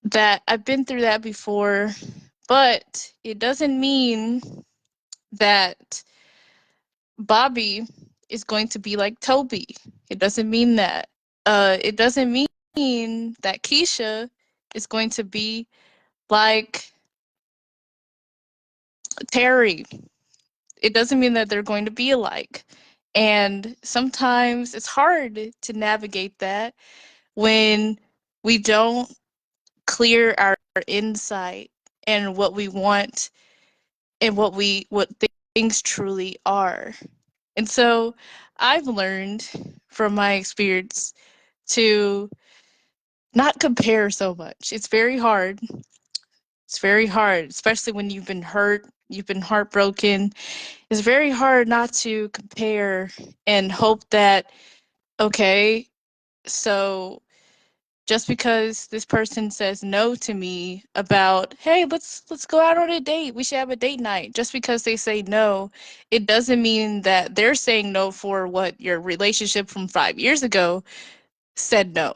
[SPEAKER 2] that I've been through that before, but it doesn't mean that Bobby is going to be like Toby. It doesn't mean that. It doesn't mean that Keisha is going to be like Terry. It doesn't mean that they're going to be alike. And sometimes it's hard to navigate that when we don't clear our insight and what we want and what things truly are. And so I've learned from my experience to not compare so much. It's very hard. It's very hard, especially when you've been hurt, you've been heartbroken. It's very hard not to compare and hope that, okay, so just because this person says no to me about, hey, let's go out on a date, we should have a date night, just because they say no, it doesn't mean that they're saying no for what your relationship from 5 years ago said no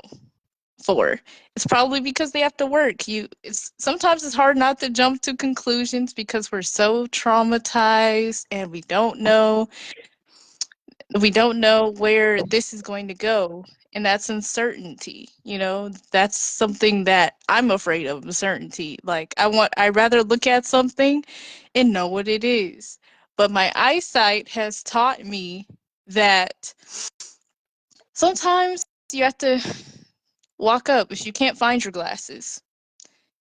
[SPEAKER 2] for. It's probably because they have to work. It's sometimes it's hard not to jump to conclusions because we're so traumatized and we don't know where this is going to go, and that's uncertainty. That's something that I'm afraid of, uncertainty. Like I rather look at something and know what it is. But my eyesight has taught me that sometimes you have to walk up if you can't find your glasses.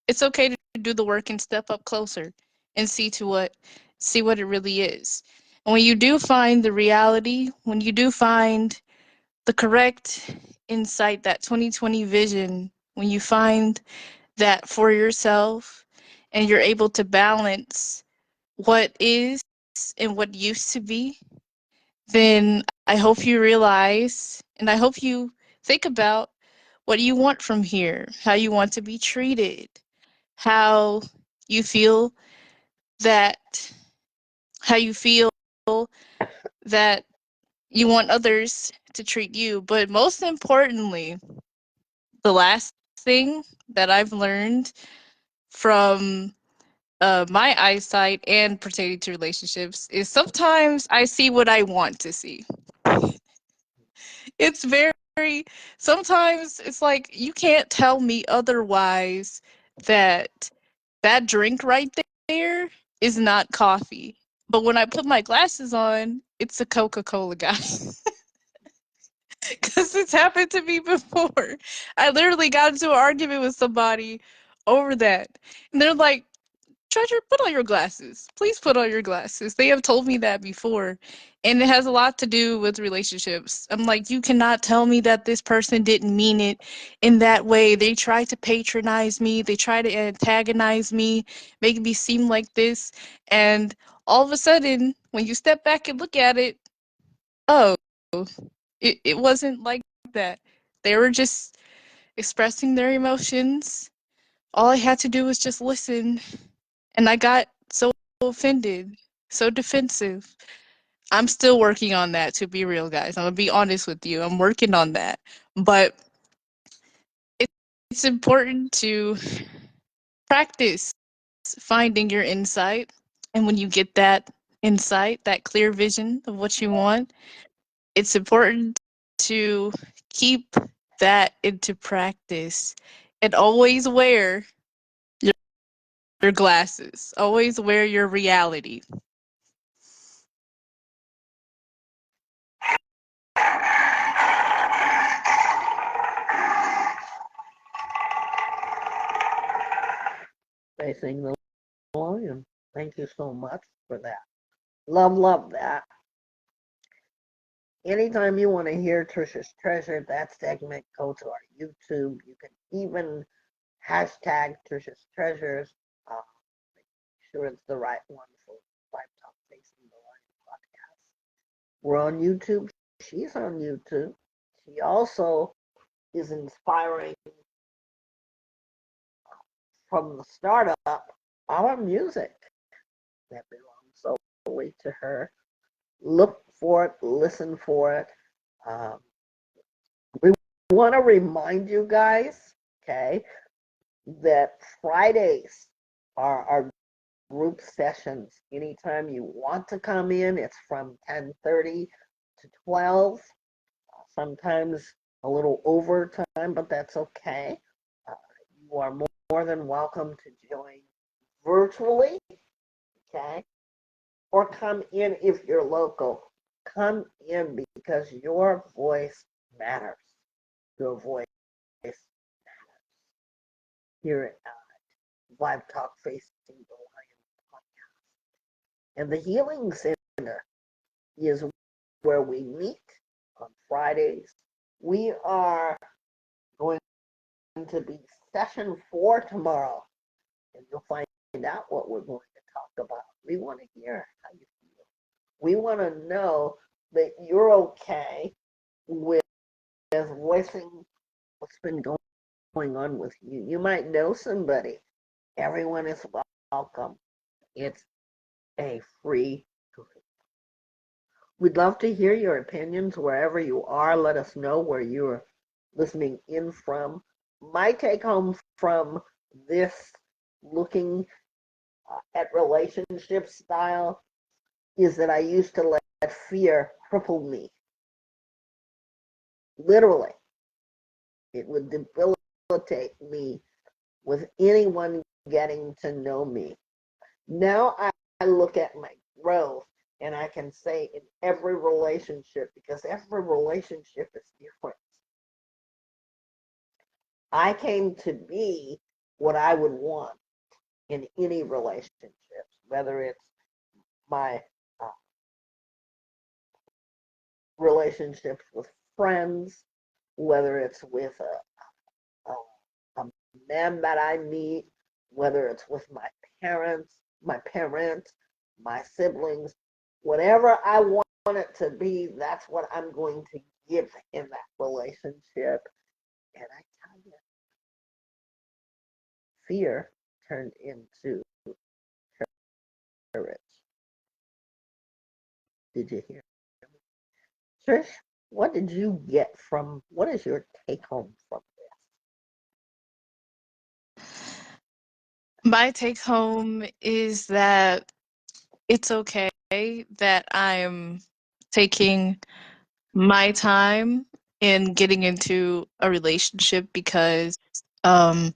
[SPEAKER 2] It's okay to do the work and step up closer and see what it really is. And when you do find the reality, when you do find the correct insight, that 2020 vision, when you find that for yourself and you're able to balance what is and what used to be, then I hope you realize and I hope you think about what you want from here, how you want to be treated, how you feel that how you feel that you want others to treat you. But most importantly, the last thing that I've learned from my eyesight and pertaining to relationships is sometimes I see what I want to see. It's very, sometimes it's like you can't tell me otherwise that that drink right there is not coffee. But when I put my glasses on, it's a Coca-Cola guy. Because it's happened to me before. I literally got into an argument with somebody over that. And they're like, Treasure, put on your glasses. Please put on your glasses. They have told me that before. And it has a lot to do with relationships. I'm like, you cannot tell me that this person didn't mean it in that way. They tried to patronize me, they tried to antagonize me, make me seem like this. And all of a sudden, when you step back and look at it, oh, it wasn't like that. They were just expressing their emotions. All I had to do was just listen. And I got so offended, so defensive. I'm still working on that, to be real, guys. I'm gonna be honest with you. I'm working on that. But it's important to practice finding your insight. And when you get that insight, that clear vision of what you want, it's important to keep that into practice and always wear your glasses, always wear your reality.
[SPEAKER 1] Facing the lion. Thank you so much for that. Love that. Anytime you want to hear Trisha's Treasure, that segment, go to our YouTube. You can even hashtag Trisha's Treasures. Uh, make sure it's the right one for Five Talk Facing the Lion podcast. We're on YouTube. She's on YouTube. She also is inspiring from the startup our music that belongs solely to her. Look for it, listen for it. Um, we want to remind you guys, okay, that Fridays are our group sessions. Anytime you want to come in, it's from 10:30 to 12. Sometimes a little overtime, but that's okay. Uh, you are more than welcome to join virtually, okay? Or come in if you're local. Come in because your voice matters. Your voice matters. Here at Live Talk Facing the Lion podcast. And the Healing Center is where we meet on Fridays. We are going to be session 4 tomorrow, and you'll find out what we're going to talk about. We want to hear how you feel. We want to know that you're okay with voicing what's been going on with you. You might know somebody. Everyone is welcome. It's a free group. We'd love to hear your opinions wherever you are. Let us know where you're listening in from. My take home from this looking at relationship style is that I used to let fear cripple me. Literally, it would debilitate me with anyone getting to know me. Now I look at my growth and I can say in every relationship, because every relationship is different, I came to be what I would want in any relationship, whether it's my uh, relationships with friends, whether it's with a man that I meet, whether it's with my parents, my siblings, whatever I want it to be, that's what I'm going to give in that relationship. And I tell you, fear turned into courage. Did you hear me? Trish, what did you get from, what is your take home from
[SPEAKER 2] My take home is that it's okay that I'm taking my time in getting into a relationship because um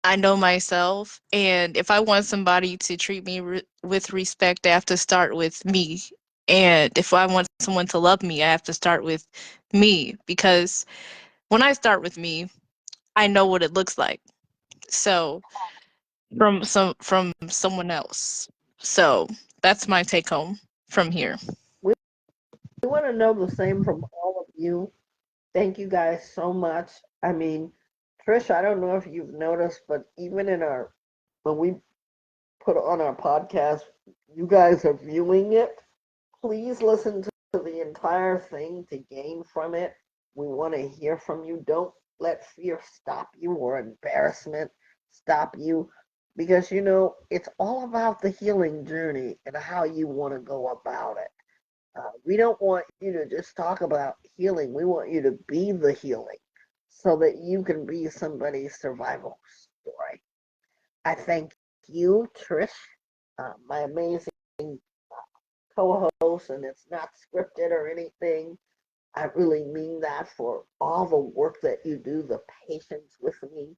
[SPEAKER 2] I know myself, and if I want somebody to treat me with respect, I have to start with me. And if I want someone to love me, I have to start with me because when I start with me, I know what it looks like. So from someone else. So that's my take home from here.
[SPEAKER 1] We, we want to know the same from all of you. Thank you guys so much. I mean, Trish, I don't know if you've noticed, but even in our when we put on our podcast, you guys are viewing it. Please listen to the entire thing to gain from it. We want to hear from you. Don't let fear stop you or embarrassment stop you because it's all about the healing journey and how you want to go about it. We don't want you to just talk about healing. We want you to be the healing so that you can be somebody's survival story. I thank you, Trish, my amazing co host, and it's not scripted or anything. I really mean that for all the work that you do, the patience with me.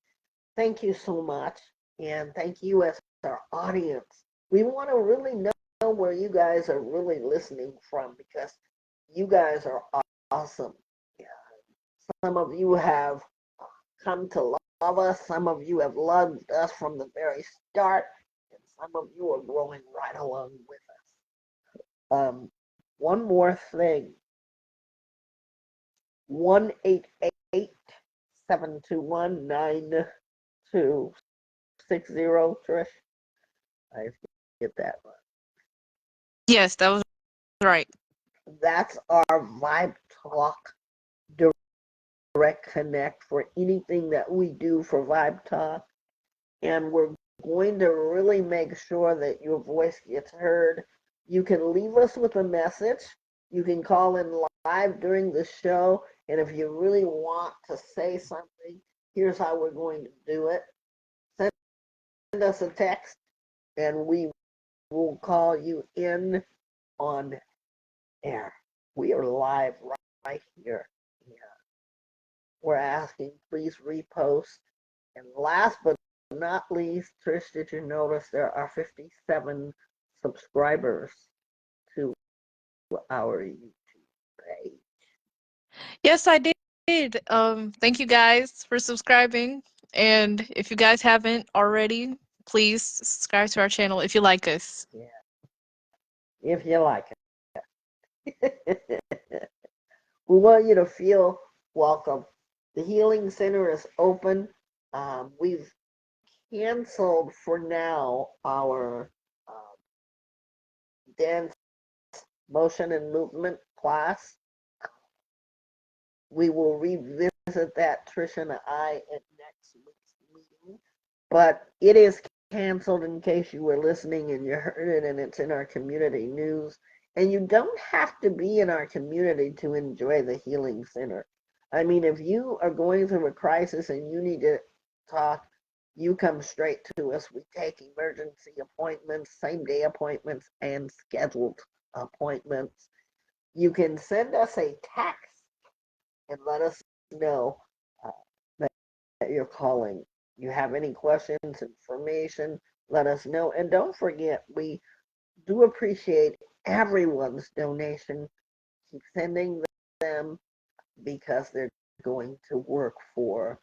[SPEAKER 1] Thank you so much. And thank you as our audience. We want to really know where you guys are really listening from because you guys are awesome. Yeah. Some of you have come to love us, some of you have loved us from the very start, and some of you are growing right along with us. One more thing, 1-888-721-9260. Trish, I get that one.
[SPEAKER 2] Yes, that was right.
[SPEAKER 1] That's our Vibe Talk direct connect for anything that we do for Vibe Talk. And we're going to really make sure that your voice gets heard. You can leave us with a message. You can call in live during the show. And if you really want to say something, here's how we're going to do it. Send us a text and we will call you in on air. We are live right here. Yeah. We're asking, please repost. And last but not least, Trish, did you notice there are 57 subscribers to our YouTube page?
[SPEAKER 2] Yes, I did. Thank you guys for subscribing. And if you guys haven't already, please subscribe to our channel if you like us.
[SPEAKER 1] Yeah, if you like it. We want you to feel welcome. The Healing Center is open. We've canceled for now our dance, motion, and movement class. We will revisit that, Trish and I, at next week's meeting. But it is canceled in case you were listening and you heard it and it's in our community news. And you don't have to be in our community to enjoy the Healing Center. I mean, if you are going through a crisis and you need to talk, you come straight to us. We take emergency appointments, same day appointments, and scheduled appointments. You can send us a text and let us know uh, that you're calling. You have any questions, information, let us know. And don't forget, we do appreciate everyone's donation. Keep sending them because they're going to work for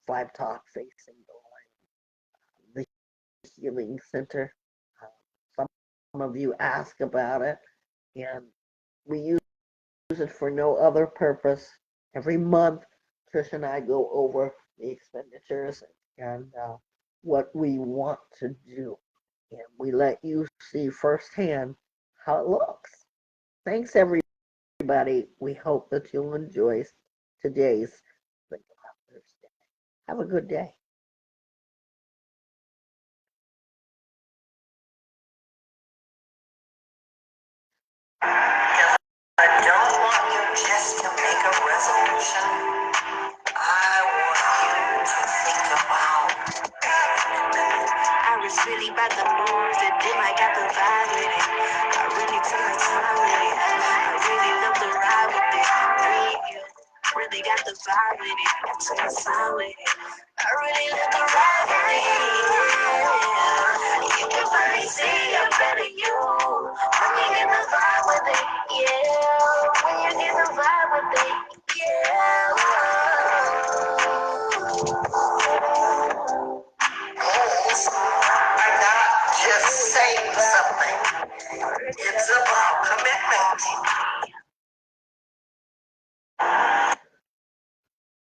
[SPEAKER 1] Vibe Talk Facing the Healing Center. Some of you ask about it, and we use it for no other purpose. Every month, Trish and I go over the expenditures and what we want to do. And we let you see firsthand how it looks. Thanks, everybody. We hope that you'll enjoy today's Think About Thursday. Have a good day. I don't want you just to make a resolution. I want you to think about. I was really about the moves and then I got the vibe with it. I really took my time with it. I really love the ride with it. Really got the vibe with it. I took my time with it. I really love the ride with it.
[SPEAKER 3] vibe with it, yeah. When you get the vibe with it,